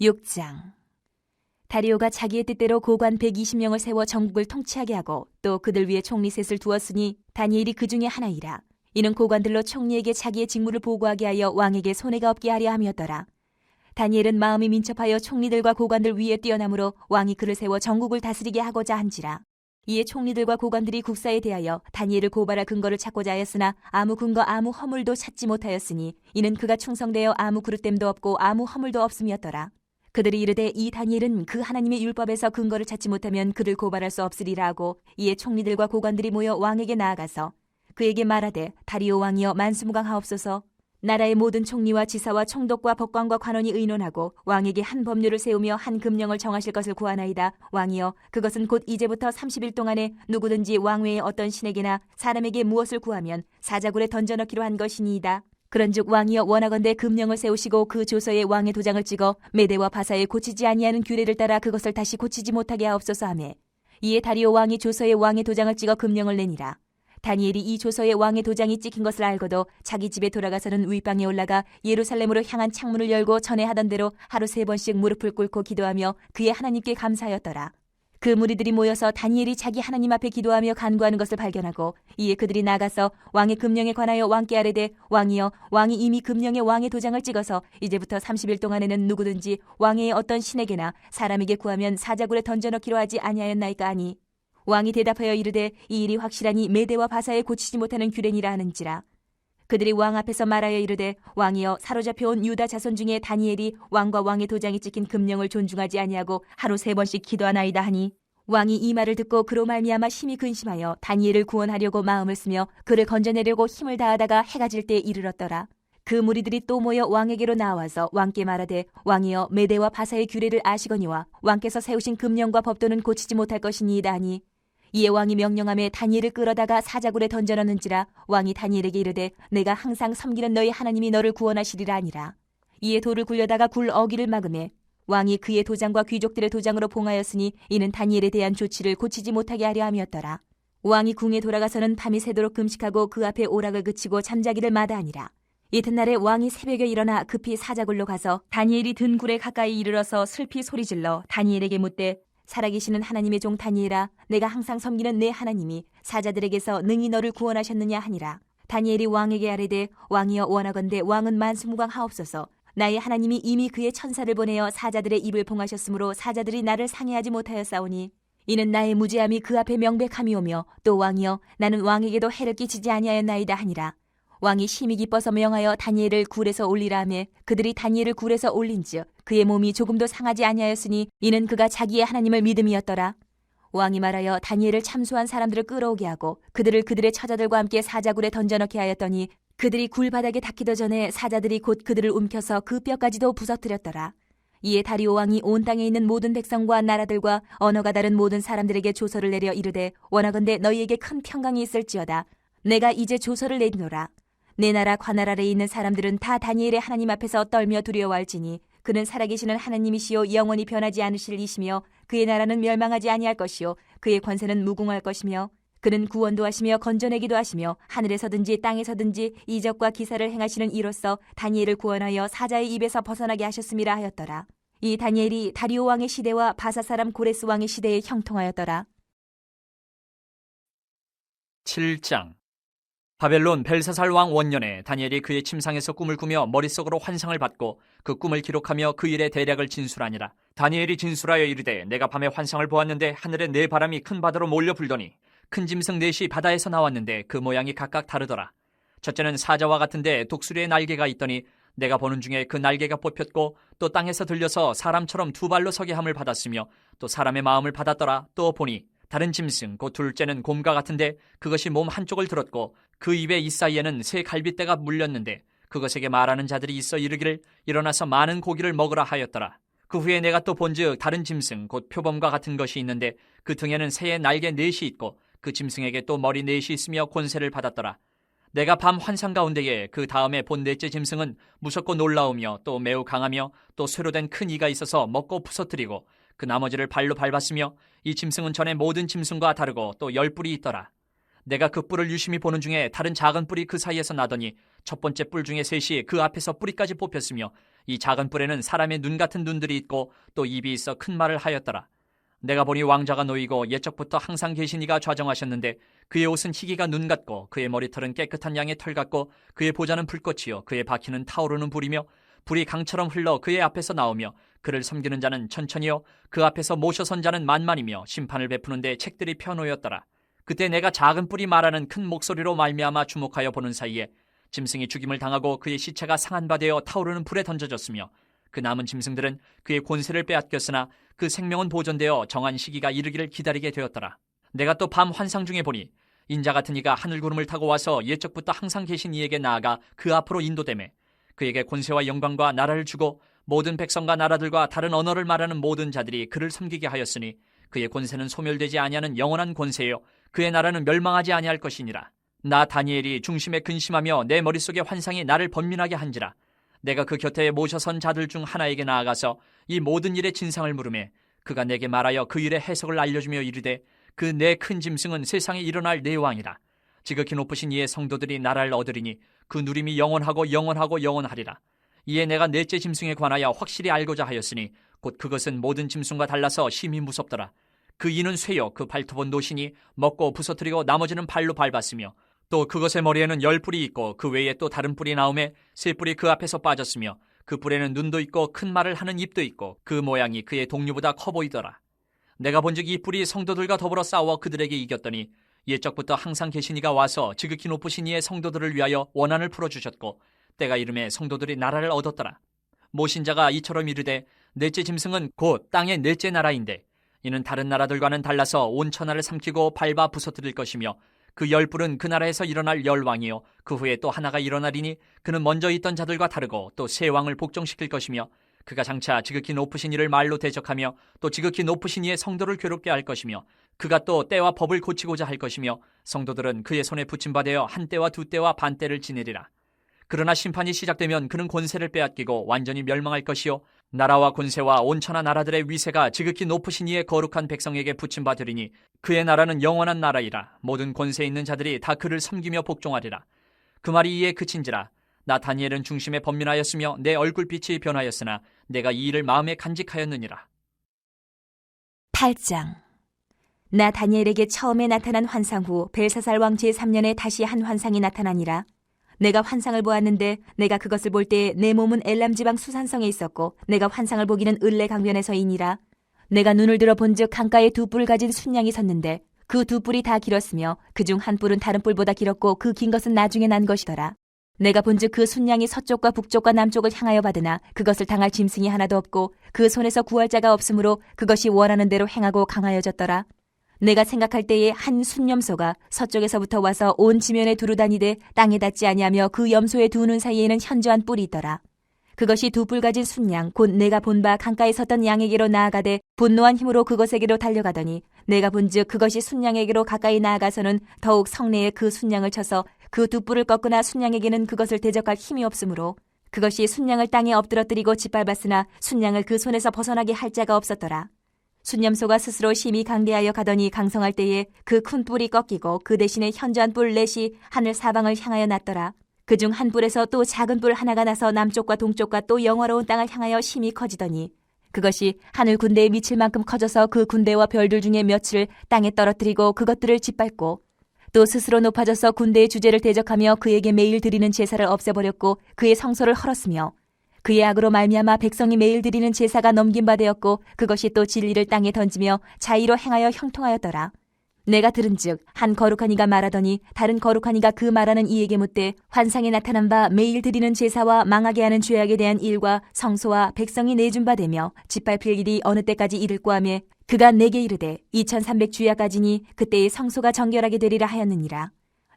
A: 6장. 다리오가 자기의 뜻대로 고관 120명을 세워 전국을 통치하게 하고 또 그들 위에 총리 셋을 두었으니 다니엘이 그 중에 하나이라. 이는 고관들로 총리에게 자기의 직무를 보고하게 하여 왕에게 손해가 없게 하려 함이었더라. 다니엘은 마음이 민첩하여 총리들과 고관들 위에 뛰어나므로 왕이 그를 세워 전국을 다스리게 하고자 한지라. 이에 총리들과 고관들이 국사에 대하여 다니엘을 고발할 근거를 찾고자 하였으나 아무 근거 아무 허물도 찾지 못하였으니 이는 그가 충성되어 아무 그릇됨도 없고 아무 허물도 없음이었더라. 그들이 이르되 이 다니엘은 그 하나님의 율법에서 근거를 찾지 못하면 그를 고발할 수 없으리라 하고 이에 총리들과 고관들이 모여 왕에게 나아가서 그에게 말하되 다리오 왕이여 만수무강하옵소서. 나라의 모든 총리와 지사와 총독과 법관과 관원이 의논하고 왕에게 한 법률을 세우며 한 금령을 정하실 것을 구하나이다. 왕이여, 그것은 곧 이제부터 30일 동안에 누구든지 왕 외에 어떤 신에게나 사람에게 무엇을 구하면 사자굴에 던져넣기로 한 것이니이다. 그런즉 왕이여, 원하건대 금령을 세우시고 그 조서에 왕의 도장을 찍어 메대와 바사에 고치지 아니하는 규례를 따라 그것을 다시 고치지 못하게 하옵소서 하매 이에 다리오 왕이 조서에 왕의 도장을 찍어 금령을 내니라. 다니엘이 이 조서에 왕의 도장이 찍힌 것을 알고도 자기 집에 돌아가서는 윗방에 올라가 예루살렘으로 향한 창문을 열고 전에 하던 대로 하루 3번씩 무릎을 꿇고 기도하며 그의 하나님께 감사하였더라. 그 무리들이 모여서 다니엘이 자기 하나님 앞에 기도하며 간구하는 것을 발견하고 이에 그들이 나가서 왕의 금령에 관하여 왕께 아뢰되 왕이여, 왕이 이미 금령에 왕의 도장을 찍어서 이제부터 30일 동안에는 누구든지 왕의 어떤 신에게나 사람에게 구하면 사자굴에 던져넣기로 하지 아니하였나이까 하니 왕이 대답하여 이르되 이 일이 확실하니 메대와 바사에 고치지 못하는 규례니라 하는지라. 그들이 왕 앞에서 말하여 이르되 왕이여, 사로잡혀온 유다 자손 중에 다니엘이 왕과 왕의 도장이 찍힌 금령을 존중하지 아니하고 하루 3번씩 기도하나이다 하니 왕이 이 말을 듣고 그로 말미암아 심히 근심하여 다니엘을 구원하려고 마음을 쓰며 그를 건져내려고 힘을 다하다가 해가 질 때 이르렀더라. 그 무리들이 또 모여 왕에게로 나와서 왕께 말하되 왕이여, 메대와 바사의 규례를 아시거니와 왕께서 세우신 금령과 법도는 고치지 못할 것이니이다 하니 이에 왕이 명령하며 다니엘을 끌어다가 사자굴에 던져넣는지라. 왕이 다니엘에게 이르되 내가 항상 섬기는 너희 하나님이 너를 구원하시리라 하니라. 이에 돌을 굴려다가 굴 어기를 막으매 왕이 그의 도장과 귀족들의 도장으로 봉하였으니 이는 다니엘에 대한 조치를 고치지 못하게 하려 함이었더라. 왕이 궁에 돌아가서는 밤이 새도록 금식하고 그 앞에 오락을 그치고 잠자기를 마다하니라. 이튿날에 왕이 새벽에 일어나 급히 사자굴로 가서 다니엘이 든 굴에 가까이 이르러서 슬피 소리질러 다니엘에게 묻되 살아계시는 하나님의 종 다니엘아, 내가 항상 섬기는 내 하나님이 사자들에게서 능히 너를 구원하셨느냐 하니라. 다니엘이 왕에게 아뢰되, 왕이여 원하건대 왕은 만수무강하옵소서. 나의 하나님이 이미 그의 천사를 보내어 사자들의 입을 봉하셨으므로 사자들이 나를 상해하지 못하였사오니 이는 나의 무죄함이 그 앞에 명백함이오며, 또 왕이여 나는 왕에게도 해를 끼치지 아니하였나이다 하니라. 왕이 심히 기뻐서 명하여 다니엘을 굴에서 올리라 하매 그들이 다니엘을 굴에서 올린즉 그의 몸이 조금도 상하지 아니하였으니 이는 그가 자기의 하나님을 믿음이었더라. 왕이 말하여 다니엘을 참수한 사람들을 끌어오게 하고 그들을 그들의 처자들과 함께 사자굴에 던져넣게 하였더니 그들이 굴 바닥에 닿기도 전에 사자들이 곧 그들을 움켜서 그 뼈까지도 부서뜨렸더라. 이에 다리오 왕이 온 땅에 있는 모든 백성과 나라들과 언어가 다른 모든 사람들에게 조서를 내려 이르되, 원하건대 너희에게 큰 평강이 있을지어다. 내가 이제 조서를 내리노라. 내 나라 관할 아래에 있는 사람들은 다 다니엘의 하나님 앞에서 떨며 두려워할지니 그는 살아계시는 하나님이시요 영원히 변하지 않으실 이시며 그의 나라는 멸망하지 아니할 것이요 그의 권세는 무궁할 것이며 그는 구원도 하시며 건져내기도 하시며 하늘에서든지 땅에서든지 이적과 기사를 행하시는 이로써 다니엘을 구원하여 사자의 입에서 벗어나게 하셨음이라 하였더라. 이 다니엘이 다리오 왕의 시대와 바사 사람 고레스 왕의 시대에 형통하였더라.
B: 7장. 바벨론 벨사살 왕 원년에 다니엘이 그의 침상에서 꿈을 꾸며 머릿속으로 환상을 받고 그 꿈을 기록하며 그 일의 대략을 진술하니라. 다니엘이 진술하여 이르되, 내가 밤에 환상을 보았는데 하늘에 네 바람이 큰 바다로 몰려 불더니 큰 짐승 넷이 바다에서 나왔는데 그 모양이 각각 다르더라. 첫째는 사자와 같은데 독수리의 날개가 있더니 내가 보는 중에 그 날개가 뽑혔고 또 땅에서 들려서 사람처럼 두 발로 서게 함을 받았으며 또 사람의 마음을 받았더라. 또 보니 다른 짐승 곧 둘째는 곰과 같은데 그것이 몸 한쪽을 들었고 그 입에 이 사이에는 새 갈빗대가 물렸는데 그것에게 말하는 자들이 있어 이르기를 일어나서 많은 고기를 먹으라 하였더라. 그 후에 내가 또 본즉 다른 짐승 곧 표범과 같은 것이 있는데 그 등에는 새의 날개 넷이 있고 그 짐승에게 또 머리 넷이 있으며 권세를 받았더라. 내가 밤 환상 가운데에 그 다음에 본 넷째 짐승은 무섭고 놀라우며 또 매우 강하며 또 쇠로 된 큰 이가 있어서 먹고 부서뜨리고 그 나머지를 발로 밟았으며 이 짐승은 전에 모든 짐승과 다르고 또 10뿔이 있더라. 내가 그 뿔을 유심히 보는 중에 다른 작은 뿔이 그 사이에서 나더니 첫 번째 뿔 중에 셋이 그 앞에서 뿌리까지 뽑혔으며 이 작은 뿔에는 사람의 눈 같은 눈들이 있고 또 입이 있어 큰 말을 하였더라. 내가 보니 왕자가 놓이고 옛적부터 항상 계신 이가 좌정하셨는데 그의 옷은 희기가 눈 같고 그의 머리털은 깨끗한 양의 털 같고 그의 보좌는 불꽃이요 그의 바퀴는 타오르는 불이며 불이 강처럼 흘러 그의 앞에서 나오며 그를 섬기는 자는 천천히요 그 앞에서 모셔선 자는 만만이며 심판을 베푸는데 책들이 펴놓였더라. 그때 내가 작은 뿔이 말하는 큰 목소리로 말미암아 주목하여 보는 사이에 짐승이 죽임을 당하고 그의 시체가 상한 바 되어 타오르는 불에 던져졌으며 그 남은 짐승들은 그의 권세를 빼앗겼으나 그 생명은 보존되어 정한 시기가 이르기를 기다리게 되었더라. 내가 또 밤 환상 중에 보니 인자 같은 이가 하늘 구름을 타고 와서 옛적부터 항상 계신 이에게 나아가 그 앞으로 인도되매 그에게 권세와 영광과 나라를 주고 모든 백성과 나라들과 다른 언어를 말하는 모든 자들이 그를 섬기게 하였으니 그의 권세는 소멸되지 아니하는 영원한 권세요 그의 나라는 멸망하지 아니할 것이니라. 나 다니엘이 중심에 근심하며 내 머릿속의 환상이 나를 번민하게 한지라. 내가 그 곁에 모셔선 자들 중 하나에게 나아가서 이 모든 일의 진상을 물으매 그가 내게 말하여 그 일의 해석을 알려주며 이르되, 그 네 큰 짐승은 세상에 일어날 네 왕이라. 지극히 높으신 이의 성도들이 나라를 얻으리니 그 누림이 영원하고 영원하고 영원하리라. 이에 내가 넷째 짐승에 관하여 확실히 알고자 하였으니 곧 그것은 모든 짐승과 달라서 심히 무섭더라. 그 이는 쇠요 그 발톱은 노시니 먹고 부서뜨리고 나머지는 발로 밟았으며 또 그것의 머리에는 10뿔이 있고 그 외에 또 다른 뿔이 나오매 세 뿔이 그 앞에서 빠졌으며 그 뿔에는 눈도 있고 큰 말을 하는 입도 있고 그 모양이 그의 동류보다 커 보이더라. 내가 본즉 이 뿔이 성도들과 더불어 싸워 그들에게 이겼더니 옛적부터 항상 계신 이가 와서 지극히 높으신 이의 성도들을 위하여 원한을 풀어주셨고 때가 이름에 성도들이 나라를 얻었더라. 모신자가 이처럼 이르되, 넷째 짐승은 곧 땅의 넷째 나라인데 이는 다른 나라들과는 달라서 온 천하를 삼키고 밟아 부서뜨릴 것이며 그 10뿔은 그 나라에서 일어날 10왕이요 그 후에 또 하나가 일어나리니 그는 먼저 있던 자들과 다르고 또 새 왕을 복종시킬 것이며 그가 장차 지극히 높으신 이를 말로 대적하며 또 지극히 높으신 이의 성도를 괴롭게 할 것이며 그가 또 때와 법을 고치고자 할 것이며 성도들은 그의 손에 붙임받아 한 때와 두 때와 반 때를 지내리라. 그러나 심판이 시작되면 그는 권세를 빼앗기고 완전히 멸망할 것이요 나라와 권세와 온천하 나라들의 위세가 지극히 높으신 이의 거룩한 백성에게 붙임받으리니 그의 나라는 영원한 나라이라. 모든 권세 있는 자들이 다 그를 섬기며 복종하리라. 그 말이 이에 그친지라. 나 다니엘은 중심에 번민하였으며 내 얼굴빛이 변하였으나 내가 이 일을 마음에 간직하였느니라.
A: 8장. 나 다니엘에게 처음에 나타난 환상 후 벨사살 왕 제3년에 다시 한 환상이 나타나니라. 내가 환상을 보았는데 내가 그것을 볼 때에 내 몸은 엘람 지방 수산성에 있었고 내가 환상을 보기는 을레 강변에서이니라. 내가 눈을 들어 본즉 강가에 두 뿔 가진 순양이 섰는데 그 두 뿔이 다 길었으며 그중 한 뿔은 다른 뿔보다 길었고 그 긴 것은 나중에 난 것이더라. 내가 본즉 그 순양이 서쪽과 북쪽과 남쪽을 향하여 받으나 그것을 당할 짐승이 하나도 없고 그 손에서 구할 자가 없으므로 그것이 원하는 대로 행하고 강하여졌더라. 내가 생각할 때에 한 순염소가 서쪽에서부터 와서 온 지면에 두루 다니되 땅에 닿지 아니하며 그 염소의 두 눈 사이에는 현저한 뿔이 있더라. 그것이 두 뿔 가진 순양 곧 내가 본 바 강가에 섰던 양에게로 나아가되 분노한 힘으로 그것에게로 달려가더니 내가 본즉 그것이 순양에게로 가까이 나아가서는 더욱 성내에 그 순양을 쳐서 그 두 뿔을 꺾으나 순양에게는 그것을 대적할 힘이 없으므로 그것이 순양을 땅에 엎드러뜨리고 짓밟았으나 순양을 그 손에서 벗어나게 할 자가 없었더라. 순염소가 스스로 심히 강대하여 가더니 강성할 때에 그 큰 뿔이 꺾이고 그 대신에 현저한 뿔 넷이 하늘 사방을 향하여 났더라. 그중 한 뿔에서 또 작은 뿔 하나가 나서 남쪽과 동쪽과 또 영화로운 땅을 향하여 심히 커지더니 그것이 하늘 군대에 미칠 만큼 커져서 그 군대와 별들 중에 며칠을 땅에 떨어뜨리고 그것들을 짓밟고 또 스스로 높아져서 군대의 주제를 대적하며 그에게 매일 드리는 제사를 없애버렸고 그의 성소를 헐었으며 그의 악으로 말미암아 백성이 매일 드리는 제사가 넘긴 바 되었고 그것이 또 진리를 땅에 던지며 자의로 행하여 형통하였더라. 내가 들은즉 한 거룩한 이가 말하더니 다른 거룩한 이가 그 말하는 이에게 묻되 환상에 나타난 바 매일 드리는 제사와 망하게 하는 죄악에 대한 일과 성소와 백성이 내준 바 되며 짓밟힐 일이 어느 때까지 이를꼬 하며 그가 내게 이르되 2300주야까지니 그때의 성소가 정결하게 되리라 하였느니라.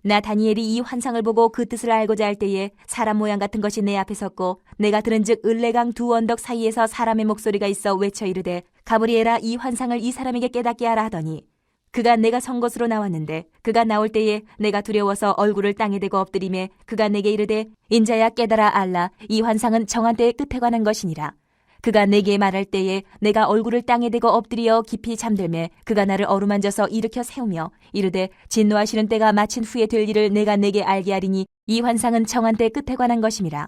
A: 나 다니엘이 이 환상을 보고 그 뜻을 알고자 할 때에 사람 모양 같은 것이 내 앞에 섰고 내가 들은즉 을레강 두 언덕 사이에서 사람의 목소리가 있어 외쳐 이르되 가브리엘아 이 환상을 이 사람에게 깨닫게 하라 하더니 그가 내가 선 곳으로 나왔는데 그가 나올 때에 내가 두려워서 얼굴을 땅에 대고 엎드리매 그가 내게 이르되 인자야 깨달아 알라 이 환상은 정한 때의 끝에 관한 것이니라. 그가 내게 말할 때에 내가 얼굴을 땅에 대고 엎드려 깊이 잠들매 그가 나를 어루만져서 일으켜 세우며 이르되 진노하시는 때가 마친 후에 될 일을 내가 내게 알게 하리니 이 환상은 정한 때의 끝에 관한 것임이라.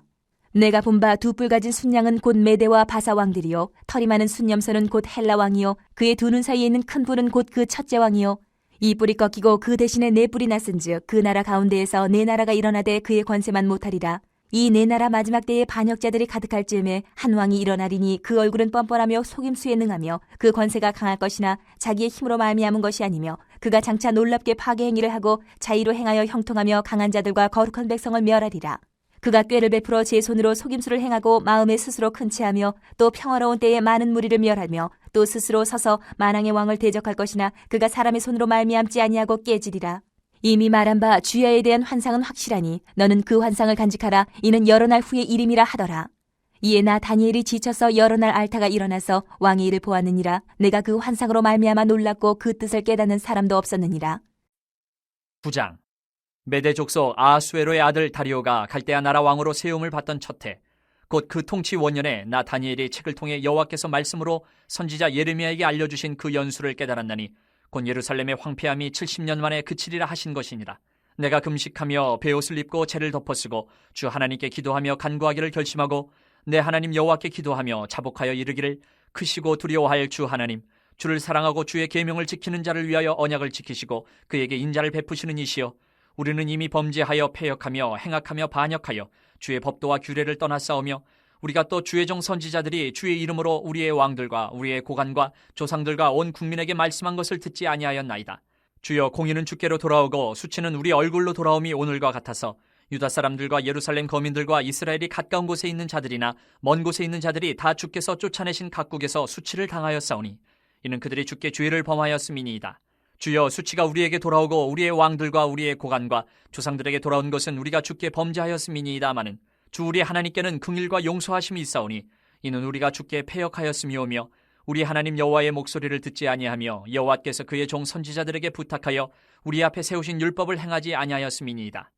A: 내가 본 바 두 뿔 가진 순양은 곧 메대와 바사 왕들이요 털이 많은 순염소는 곧 헬라 왕이요 그의 두 눈 사이에 있는 큰 뿔은 곧 그 첫째 왕이요 이 뿔이 꺾이고 그 대신에 네 뿔이 났은즉 그 나라 가운데에서 네 나라가 일어나되 그의 권세만 못하리라. 이 네 나라 마지막 때에 반역자들이 가득할 즈음에 한 왕이 일어나리니 그 얼굴은 뻔뻔하며 속임수에 능하며 그 권세가 강할 것이나 자기의 힘으로 말미암은 것이 아니며 그가 장차 놀랍게 파괴 행위를 하고 자의로 행하여 형통하며 강한 자들과 거룩한 백성을 멸하리라. 그가 꾀를 베풀어 제 손으로 속임수를 행하고 마음에 스스로 큰 채하며 또 평화로운 때에 많은 무리를 멸하며 또 스스로 서서 만왕의 왕을 대적할 것이나 그가 사람의 손으로 말미암지 아니하고 깨지리라. 이미 말한 바 주야에 대한 환상은 확실하니 너는 그 환상을 간직하라. 이는 여러 날 후의 일임이라 하더라. 이에 나 다니엘이 지쳐서 여러 날 앓다가 일어나서 왕의 일을 보았느니라. 내가 그 환상으로 말미암아 놀랐고 그 뜻을 깨닫는 사람도 없었느니라.
B: 9장. 메대 족속 아하수에로의 아들 다리오가 갈대아 나라 왕으로 세움을 받던 첫해 곧 그 통치 원년에 나 다니엘이 책을 통해 여호와께서 말씀으로 선지자 예레미야에게 알려주신 그 연수를 깨달았나니 곧 예루살렘의 황폐함이 70년 만에 그치리라 하신 것이니라. 내가 금식하며 베옷을 입고 재를 덮어쓰고 주 하나님께 기도하며 간구하기를 결심하고 내 하나님 여호와께 기도하며 자복하여 이르기를 크시고 두려워할 주 하나님 주를 사랑하고 주의 계명을 지키는 자를 위하여 언약을 지키시고 그에게 인자를 베푸시는 이시여 우리는 이미 범죄하여 패역하며 행악하며 반역하여 주의 법도와 규례를 떠나싸우며 우리가 또 주의 종 선지자들이 주의 이름으로 우리의 왕들과 우리의 고관과 조상들과 온 국민에게 말씀한 것을 듣지 아니하였나이다. 주여 공의는 주께로 돌아오고 수치는 우리 얼굴로 돌아옴이 오늘과 같아서 유다 사람들과 예루살렘 거민들과 이스라엘이 가까운 곳에 있는 자들이나 먼 곳에 있는 자들이 다 주께서 쫓아내신 각국에서 수치를 당하였사오니 이는 그들이 주께 죄를 범하였음이니이다. 주여 수치가 우리에게 돌아오고 우리의 왕들과 우리의 고관과 조상들에게 돌아온 것은 우리가 주께 범죄하였음이니이다마는 주 우리 하나님께는 긍휼과 용서하심이 있사오니 이는 우리가 주께 패역하였음이오며 우리 하나님 여호와의 목소리를 듣지 아니하며 여호와께서 그의 종 선지자들에게 부탁하여 우리 앞에 세우신 율법을 행하지 아니하였음이니이다.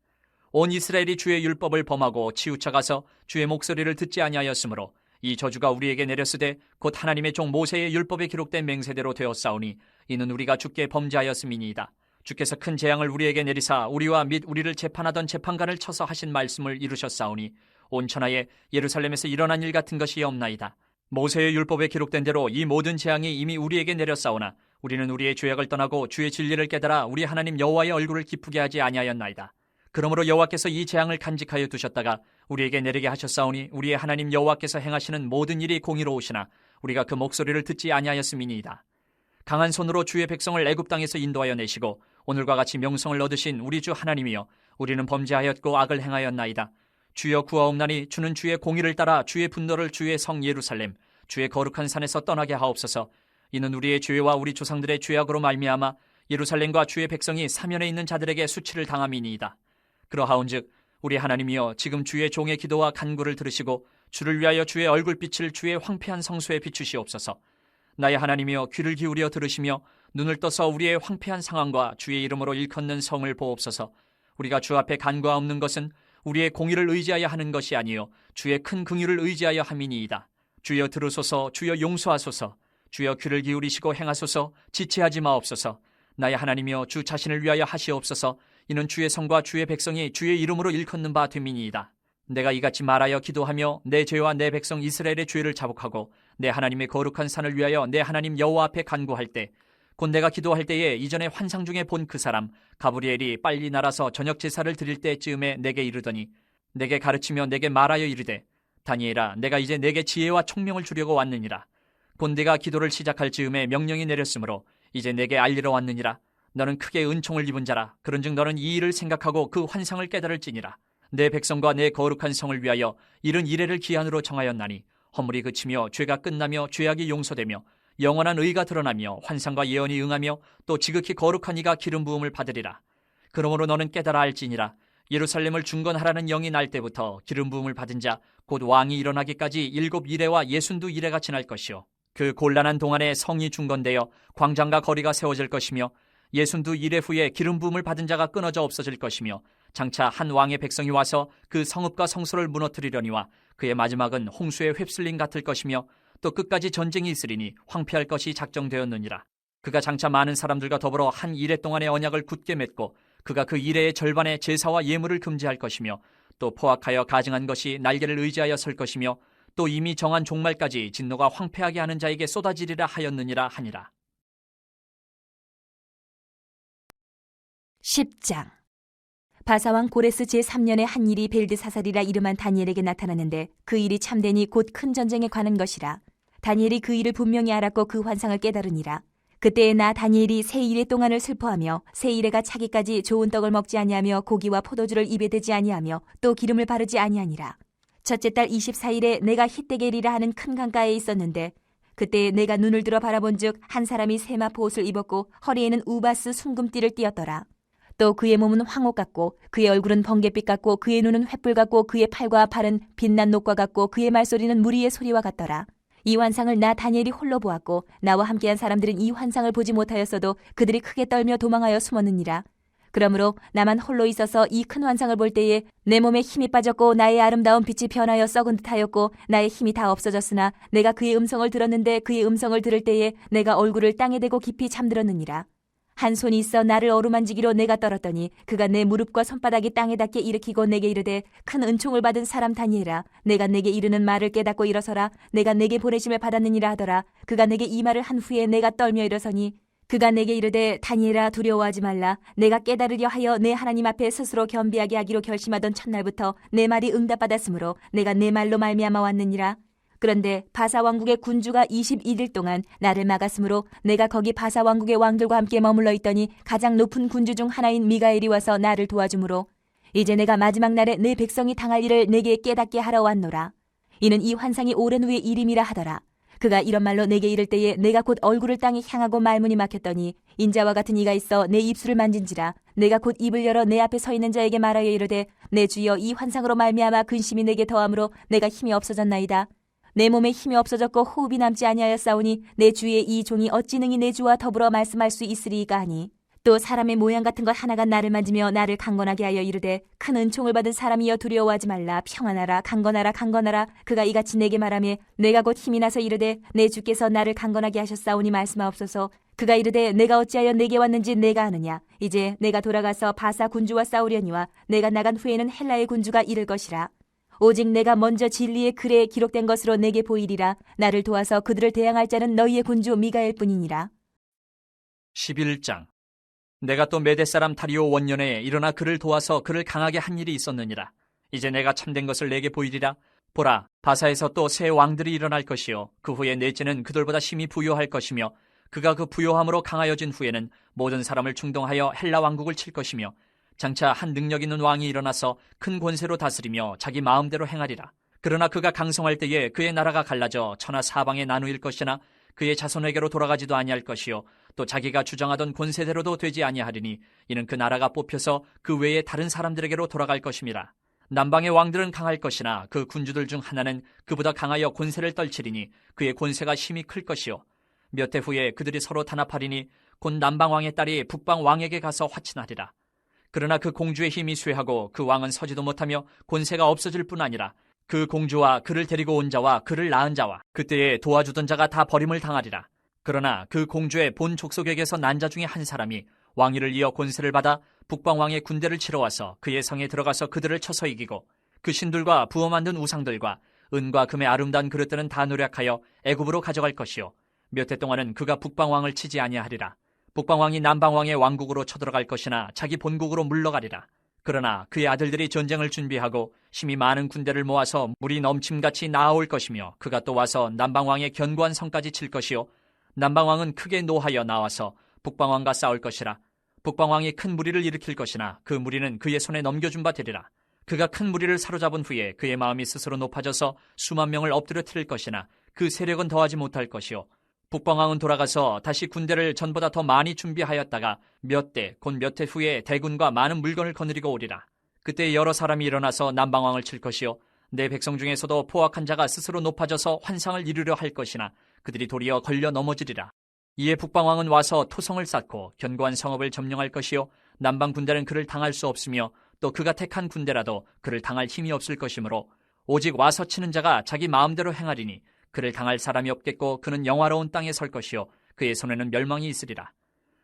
B: 온 이스라엘이 주의 율법을 범하고 치우쳐가서 주의 목소리를 듣지 아니하였으므로 이 저주가 우리에게 내렸으되 곧 하나님의 종 모세의 율법에 기록된 맹세대로 되었사오니 이는 우리가 주께 범죄하였음이니이다. 주께서 큰 재앙을 우리에게 내리사 우리와 및 우리를 재판하던 재판관을 쳐서 하신 말씀을 이루셨사오니 온 천하에 예루살렘에서 일어난 일 같은 것이 없나이다. 모세의 율법에 기록된 대로 이 모든 재앙이 이미 우리에게 내렸사오나 우리는 우리의 죄악을 떠나고 주의 진리를 깨달아 우리 하나님 여호와의 얼굴을 기쁘게 하지 아니하였나이다. 그러므로 여호와께서 이 재앙을 간직하여 두셨다가 우리에게 내리게 하셨사오니 우리의 하나님 여호와께서 행하시는 모든 일이 공의로우시나 우리가 그 목소리를 듣지 아니하였음이니이다. 강한 손으로 주의 백성을 애굽 땅에서 인도하여 내시고 오늘과 같이 명성을 얻으신 우리 주 하나님이여, 우리는 범죄하였고 악을 행하였나이다. 주여 구하옵나니 주는 주의 공의를 따라 주의 분노를 주의 성 예루살렘 주의 거룩한 산에서 떠나게 하옵소서. 이는 우리의 죄와 우리 조상들의 죄악으로 말미암아 예루살렘과 주의 백성이 사면에 있는 자들에게 수치를 당함이니이다. 그러하온즉 우리 하나님이여, 지금 주의 종의 기도와 간구를 들으시고 주를 위하여 주의 얼굴빛을 주의 황폐한 성소에 비추시옵소서. 나의 하나님이여, 귀를 기울여 들으시며 눈을 떠서 우리의 황폐한 상황과 주의 이름으로 일컫는 성을 보옵소서. 우리가 주 앞에 간구하옵는 것은 우리의 공의를 의지하여 하는 것이 아니요 주의 큰 긍휼을 의지하여 함이니이다. 주여 들으소서. 주여 용서하소서. 주여 귀를 기울이시고 행하소서. 지체하지 마옵소서. 나의 하나님이여, 주 자신을 위하여 하시옵소서. 이는 주의 성과 주의 백성이 주의 이름으로 일컫는 바 됨이니이다. 내가 이같이 말하여 기도하며 내 죄와 내 백성 이스라엘의 죄를 자복하고 내 하나님의 거룩한 산을 위하여 내 하나님 여호와 앞에 간구할 때, 곧 내가 기도할 때에 이전에 환상 중에 본 그 사람 가브리엘이 빨리 날아서 저녁 제사를 드릴 때쯤에 내게 이르더니, 내게 가르치며 내게 말하여 이르되, 다니엘아, 내가 이제 내게 지혜와 총명을 주려고 왔느니라. 곧 내가 기도를 시작할 즈음에 명령이 내렸으므로 이제 내게 알리러 왔느니라. 너는 크게 은총을 입은 자라. 그런즉 너는 이 일을 생각하고 그 환상을 깨달을지니라. 내 백성과 내 거룩한 성을 위하여 이른 이래를 기한으로 정하였나니 허물이 그치며 죄가 끝나며 죄악이 용서되며 영원한 의가 드러나며 환상과 예언이 응하며 또 지극히 거룩한 이가 기름 부음을 받으리라. 그러므로 너는 깨달아 알지니라. 예루살렘을 중건하라는 영이 날 때부터 기름 부음을 받은 자 곧 왕이 일어나기까지 7 이레와 62 이레가 지날 것이요, 그 곤란한 동안에 성이 중건되어 광장과 거리가 세워질 것이며 62 이레 후에 기름 부음을 받은 자가 끊어져 없어질 것이며, 장차 한 왕의 백성이 와서 그 성읍과 성소를 무너뜨리려니와 그의 마지막은 홍수의 휩쓸림 같을 것이며 또 끝까지 전쟁이 있으리니 황폐할 것이 작정되었느니라. 그가 장차 많은 사람들과 더불어 한 이레 동안의 언약을 굳게 맺고 그가 그 이레의 절반의 제사와 예물을 금지할 것이며 또 포악하여 가증한 것이 날개를 의지하여 설 것이며 또 이미 정한 종말까지 진노가 황폐하게 하는 자에게 쏟아지리라 하였느니라 하니라.
A: 10장. 바사왕 고레스 제3년에 한 일이 벨드사살이라 이름한 다니엘에게 나타났는데 그 일이 참되니 곧 큰 전쟁에 관한 것이라. 다니엘이 그 일을 분명히 알았고 그 환상을 깨달으니라. 그때에 나 다니엘이 세 이레 동안을 슬퍼하며 세 이레가 차기까지 좋은 떡을 먹지 아니하며 고기와 포도주를 입에 대지 아니하며 또 기름을 바르지 아니하니라. 첫째 달 24일에 내가 히데겔이라 하는 큰 강가에 있었는데 그때 내가 눈을 들어 바라본즉 한 사람이 세마포 옷을 입었고 허리에는 우바스 순금띠를 띠었더라. 또 그의 몸은 황옥 같고 그의 얼굴은 번갯빛 같고 그의 눈은 횃불 같고 그의 팔과 발은 빛난 녹과 같고 그의 말소리는 무리의 소리와 같더라. 이 환상을 나 다니엘이 홀로 보았고 나와 함께한 사람들은 이 환상을 보지 못하였어도 그들이 크게 떨며 도망하여 숨었느니라. 그러므로 나만 홀로 있어서 이 큰 환상을 볼 때에 내 몸에 힘이 빠졌고 나의 아름다운 빛이 변하여 썩은 듯하였고 나의 힘이 다 없어졌으나 내가 그의 음성을 들었는데 그의 음성을 들을 때에 내가 얼굴을 땅에 대고 깊이 잠들었느니라. 한 손이 있어 나를 어루만지기로 내가 떨었더니 그가 내 무릎과 손바닥이 땅에 닿게 일으키고 내게 이르되, 큰 은총을 받은 사람 다니엘아, 내가 내게 이르는 말을 깨닫고 일어서라. 내가 내게 보내심을 받았느니라 하더라. 그가 내게 이 말을 한 후에 내가 떨며 일어서니 그가 내게 이르되, 다니엘아, 두려워하지 말라. 내가 깨달으려 하여 내 하나님 앞에 스스로 겸비하게 하기로 결심하던 첫날부터 내 말이 응답받았으므로 내가 내 말로 말미암아 왔느니라. 그런데 바사 왕국의 군주가 21일 동안 나를 막았으므로 내가 거기 바사 왕국의 왕들과 함께 머물러 있더니 가장 높은 군주 중 하나인 미가엘이 와서 나를 도와주므로 이제 내가 마지막 날에 내 백성이 당할 일을 내게 깨닫게 하러 왔노라. 이는 이 환상이 오랜 후의 일임이라 하더라. 그가 이런 말로 내게 이를 때에 내가 곧 얼굴을 땅에 향하고 말문이 막혔더니 인자와 같은 이가 있어 내 입술을 만진지라. 내가 곧 입을 열어 내 앞에 서 있는 자에게 말하여 이르되, 내 주여, 이 환상으로 말미암아 근심이 내게 더함으로 내가 힘이 없어졌나이다. 내 몸에 힘이 없어졌고 호흡이 남지 아니하였사오니 내 주의 이 종이 어찌 능히 내 주와 더불어 말씀할 수 있으리이까 하니, 또 사람의 모양 같은 것 하나가 나를 만지며 나를 강건하게 하여 이르되, 큰 은총을 받은 사람이여 두려워하지 말라. 평안하라. 강건하라. 강건하라. 그가 이같이 내게 말하며 내가 곧 힘이 나서 이르되, 내 주께서 나를 강건하게 하셨사오니 말씀하옵소서. 그가 이르되, 내가 어찌하여 내게 왔는지 내가 아느냐. 이제 내가 돌아가서 바사 군주와 싸우려니와 내가 나간 후에는 헬라의 군주가 이를 것이라. 오직 내가 먼저 진리의 글에 기록된 것으로 내게 보이리라. 나를 도와서 그들을 대항할 자는 너희의 군주 미가엘 뿐이니라.
B: 11장. 내가 또 메대 사람 다리오 원년에 일어나 그를 도와서 그를 강하게 한 일이 있었느니라. 이제 내가 참된 것을 내게 보이리라. 보라, 바사에서 또 새 왕들이 일어날 것이요 그 후에 넷째는 그들보다 심히 부요할 것이며 그가 그 부요함으로 강하여진 후에는 모든 사람을 충동하여 헬라 왕국을 칠 것이며 장차 한 능력 있는 왕이 일어나서 큰 권세로 다스리며 자기 마음대로 행하리라. 그러나 그가 강성할 때에 그의 나라가 갈라져 천하 사방에 나누일 것이나 그의 자손에게로 돌아가지도 아니할 것이요 또 자기가 주장하던 권세대로도 되지 아니하리니 이는 그 나라가 뽑혀서 그 외에 다른 사람들에게로 돌아갈 것임이라. 남방의 왕들은 강할 것이나 그 군주들 중 하나는 그보다 강하여 권세를 떨치리니 그의 권세가 심히 클 것이요 몇 해 후에 그들이 서로 단합하리니 곧 남방 왕의 딸이 북방 왕에게 가서 화친하리라. 그러나 그 공주의 힘이 쇠하고 그 왕은 서지도 못하며 권세가 없어질 뿐 아니라 그 공주와 그를 데리고 온 자와 그를 낳은 자와 그때에 도와주던 자가 다 버림을 당하리라. 그러나 그 공주의 본 족속에게서 난 자 중에 한 사람이 왕위를 이어 권세를 받아 북방 왕의 군대를 치러 와서 그의 성에 들어가서 그들을 쳐서 이기고 그 신들과 부어 만든 우상들과 은과 금의 아름다운 그릇들은 다 노력하여 애굽으로 가져갈 것이요 몇 해 동안은 그가 북방 왕을 치지 아니하리라. 북방 왕이 남방 왕의 왕국으로 쳐들어갈 것이나 자기 본국으로 물러가리라. 그러나 그의 아들들이 전쟁을 준비하고 심히 많은 군대를 모아서 물이 넘침같이 나아올 것이며 그가 또 와서 남방 왕의 견고한 성까지 칠 것이요 남방 왕은 크게 노하여 나와서 북방 왕과 싸울 것이라. 북방 왕이 큰 무리를 일으킬 것이나 그 무리는 그의 손에 넘겨준 바 되리라. 그가 큰 무리를 사로잡은 후에 그의 마음이 스스로 높아져서 수만 명을 엎드려 트릴 것이나 그 세력은 더하지 못할 것이요 북방 왕은 돌아가서 다시 군대를 전보다 더 많이 준비하였다가 몇 대 곧 몇 해 후에 대군과 많은 물건을 거느리고 오리라. 그때 여러 사람이 일어나서 남방 왕을 칠 것이요 내 백성 중에서도 포악한 자가 스스로 높아져서 환상을 이루려 할 것이나 그들이 도리어 걸려 넘어지리라. 이에 북방 왕은 와서 토성을 쌓고 견고한 성읍을 점령할 것이요 남방 군대는 그를 당할 수 없으며 또 그가 택한 군대라도 그를 당할 힘이 없을 것이므로 오직 와서 치는 자가 자기 마음대로 행하리니 그를 당할 사람이 없겠고 그는 영화로운 땅에 설 것이요 그의 손에는 멸망이 있으리라.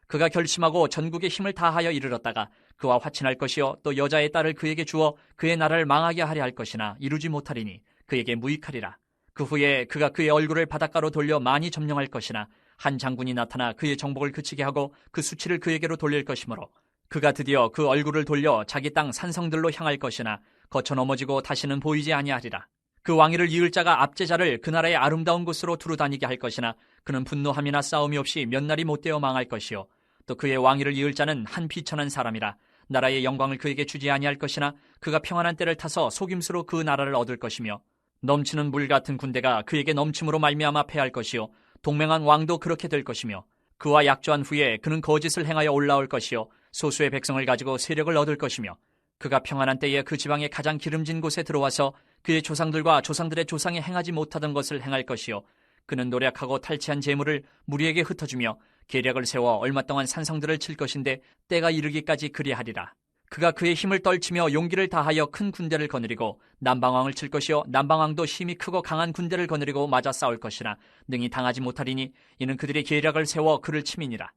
B: 그가 결심하고 전국의 힘을 다하여 이르렀다가 그와 화친할 것이요 또 여자의 딸을 그에게 주어 그의 나라를 망하게 하려 할 것이나 이루지 못하리니 그에게 무익하리라. 그 후에 그가 그의 얼굴을 바닷가로 돌려 많이 점령할 것이나 한 장군이 나타나 그의 정복을 그치게 하고 그 수치를 그에게로 돌릴 것이므로 그가 드디어 그 얼굴을 돌려 자기 땅 산성들로 향할 것이나 거쳐 넘어지고 다시는 보이지 아니하리라. 그 왕위를 이을 자가 압제자를 그 나라의 아름다운 곳으로 두루 다니게 할 것이나 그는 분노함이나 싸움이 없이 몇 날이 못되어 망할 것이요 또 그의 왕위를 이을 자는 한 비천한 사람이라. 나라의 영광을 그에게 주지 아니할 것이나 그가 평안한 때를 타서 속임수로 그 나라를 얻을 것이며 넘치는 물 같은 군대가 그에게 넘침으로 말미암아 패할 것이요 동맹한 왕도 그렇게 될 것이며 그와 약조한 후에 그는 거짓을 행하여 올라올 것이요 소수의 백성을 가지고 세력을 얻을 것이며 그가 평안한 때에 그 지방의 가장 기름진 곳에 들어와서 그의 조상들과 조상들의 조상이 행하지 못하던 것을 행할 것이요 그는 노력하고 탈취한 재물을 무리에게 흩어주며 계략을 세워 얼마 동안 산성들을 칠 것인데 때가 이르기까지 그리하리라. 그가 그의 힘을 떨치며 용기를 다하여 큰 군대를 거느리고 남방왕을 칠 것이요 남방왕도 힘이 크고 강한 군대를 거느리고 맞아 싸울 것이나 능히 당하지 못하리니 이는 그들의 계략을 세워 그를 침이니라.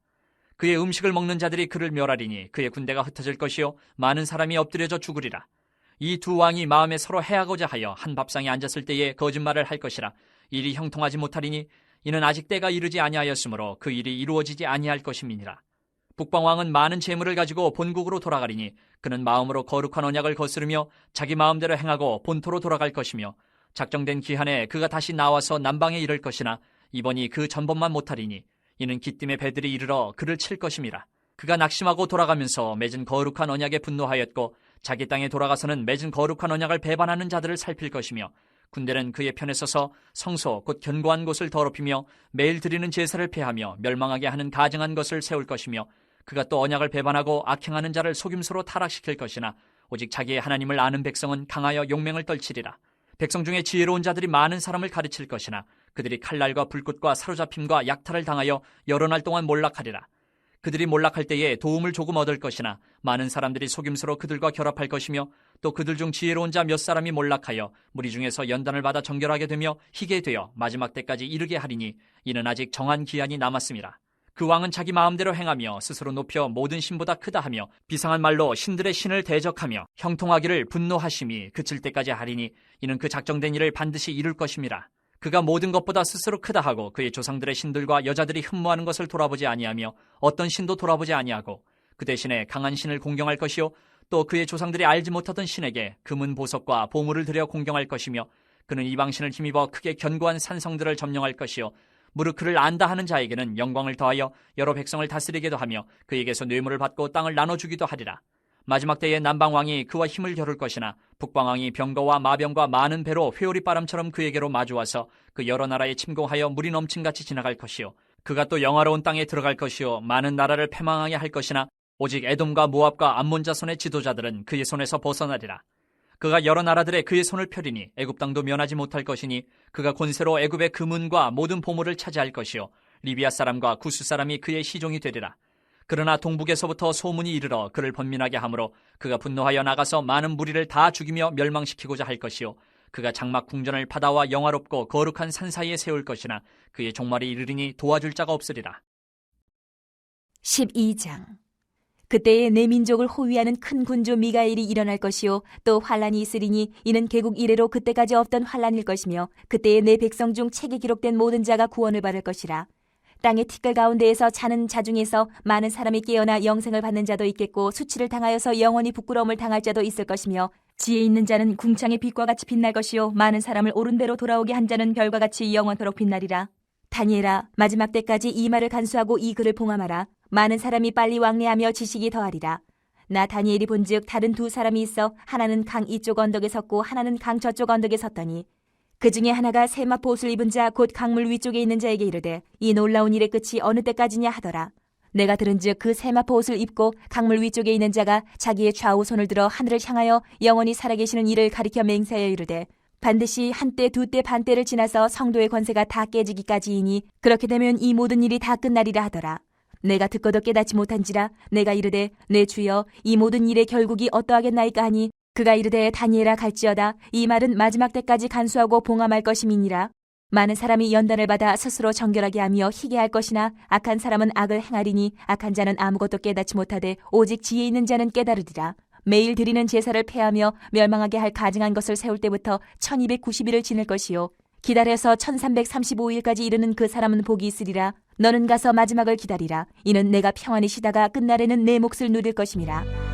B: 그의 음식을 먹는 자들이 그를 멸하리니 그의 군대가 흩어질 것이요 많은 사람이 엎드려져 죽으리라. 이 두 왕이 마음에 서로 해하고자 하여 한 밥상에 앉았을 때에 거짓말을 할 것이라. 일이 형통하지 못하리니 이는 아직 때가 이르지 아니하였으므로 그 일이 이루어지지 아니할 것임이니라. 북방왕은 많은 재물을 가지고 본국으로 돌아가리니 그는 마음으로 거룩한 언약을 거스르며 자기 마음대로 행하고 본토로 돌아갈 것이며 작정된 기한에 그가 다시 나와서 남방에 이를 것이나 이번이 그 전번만 못하리니 이는 기띔의 배들이 이르러 그를 칠 것임이라. 그가 낙심하고 돌아가면서 맺은 거룩한 언약에 분노하였고 자기 땅에 돌아가서는 맺은 거룩한 언약을 배반하는 자들을 살필 것이며 군대는 그의 편에 서서 성소 곧 견고한 곳을 더럽히며 매일 드리는 제사를 폐하며 멸망하게 하는 가증한 것을 세울 것이며 그가 또 언약을 배반하고 악행하는 자를 속임수로 타락시킬 것이나 오직 자기의 하나님을 아는 백성은 강하여 용맹을 떨치리라. 백성 중에 지혜로운 자들이 많은 사람을 가르칠 것이나 그들이 칼날과 불꽃과 사로잡힘과 약탈을 당하여 여러 날 동안 몰락하리라. 그들이 몰락할 때에 도움을 조금 얻을 것이나 많은 사람들이 속임수로 그들과 결합할 것이며 또 그들 중 지혜로운 자 몇 사람이 몰락하여 무리 중에서 연단을 받아 정결하게 되며 희게 되어 마지막 때까지 이르게 하리니 이는 아직 정한 기한이 남았음이라. 그 왕은 자기 마음대로 행하며 스스로 높여 모든 신보다 크다 하며 비상한 말로 신들의 신을 대적하며 형통하기를 분노하심이 그칠 때까지 하리니 이는 그 작정된 일을 반드시 이룰 것임이라. 그가 모든 것보다 스스로 크다 하고 그의 조상들의 신들과 여자들이 흠모하는 것을 돌아보지 아니하며 어떤 신도 돌아보지 아니하고 그 대신에 강한 신을 공경할 것이요 또 그의 조상들이 알지 못하던 신에게 금은 보석과 보물을 들여 공경할 것이며 그는 이방신을 힘입어 크게 견고한 산성들을 점령할 것이요 무릇 그를 안다 하는 자에게는 영광을 더하여 여러 백성을 다스리게도 하며 그에게서 뇌물을 받고 땅을 나눠주기도 하리라. 마지막 때에 남방왕이 그와 힘을 겨룰 것이나 북방왕이 병거와 마병과 많은 배로 회오리 바람처럼 그에게로 마주와서 그 여러 나라에 침공하여 물이 넘친같이 지나갈 것이요 그가 또 영화로운 땅에 들어갈 것이요 많은 나라를 패망하게 할 것이나 오직 에돔과 모압과 암몬 자손의 지도자들은 그의 손에서 벗어나리라. 그가 여러 나라들의 그의 손을 펴리니 애굽 땅도 면하지 못할 것이니 그가 권세로 애굽의 금은과 모든 보물을 차지할 것이요 리비아 사람과 구스 사람이 그의 시종이 되리라. 그러나 동북에서부터 소문이 이르러 그를 번민하게 하므로 그가 분노하여 나가서 많은 무리를 다 죽이며 멸망시키고자 할 것이요 그가 장막 궁전을 바다와 영화롭고 거룩한 산 사이에 세울 것이나 그의 종말이 이르리니 도와줄 자가 없으리라.
A: 12장. 그때에 내 민족을 호위하는 큰 군주 미가엘이 일어날 것이요 또 환란이 있으리니 이는 개국 이래로 그때까지 없던 환란일 것이며 그때에 내 백성 중 책에 기록된 모든 자가 구원을 받을 것이라. 땅의 티끌 가운데에서 자는 자 중에서 많은 사람이 깨어나 영생을 받는 자도 있겠고 수치를 당하여서 영원히 부끄러움을 당할 자도 있을 것이며 지혜 있는 자는 궁창의 빛과 같이 빛날 것이요 많은 사람을 옳은 대로 돌아오게 한 자는 별과 같이 영원토록 빛나리라. 다니엘아, 마지막 때까지 이 말을 간수하고 이 글을 봉함하라. 많은 사람이 빨리 왕래하며 지식이 더하리라. 나 다니엘이 본즉 다른 두 사람이 있어 하나는 강 이쪽 언덕에 섰고 하나는 강 저쪽 언덕에 섰더니 그 중에 하나가 세마포 옷을 입은 자 곧 강물 위쪽에 있는 자에게 이르되 이 놀라운 일의 끝이 어느 때까지냐 하더라. 내가 들은즉 그 세마포 옷을 입고 강물 위쪽에 있는 자가 자기의 좌우 손을 들어 하늘을 향하여 영원히 살아계시는 이를 가리켜 맹세하여 이르되 반드시 한때 두때 반때를 지나서 성도의 권세가 다 깨지기까지이니 그렇게 되면 이 모든 일이 다 끝나리라 하더라. 내가 듣고도 깨닫지 못한지라 내가 이르되 내 주여 이 모든 일의 결국이 어떠하겠나이까 하니 그가 이르되 다니엘아 갈지어다 이 말은 마지막 때까지 간수하고 봉함할 것임이니라. 많은 사람이 연단을 받아 스스로 정결하게 하며 희게 할 것이나 악한 사람은 악을 행하리니 악한 자는 아무것도 깨닫지 못하되 오직 지혜 있는 자는 깨달으리라. 매일 드리는 제사를 폐하며 멸망하게 할 가증한 것을 세울 때부터 1290일을 지낼 것이요 기다려서 1335일까지 이르는 그 사람은 복이 있으리라. 너는 가서 마지막을 기다리라. 이는 내가 평안히 쉬다가 끝날에는 내 몫을 누릴 것임이라.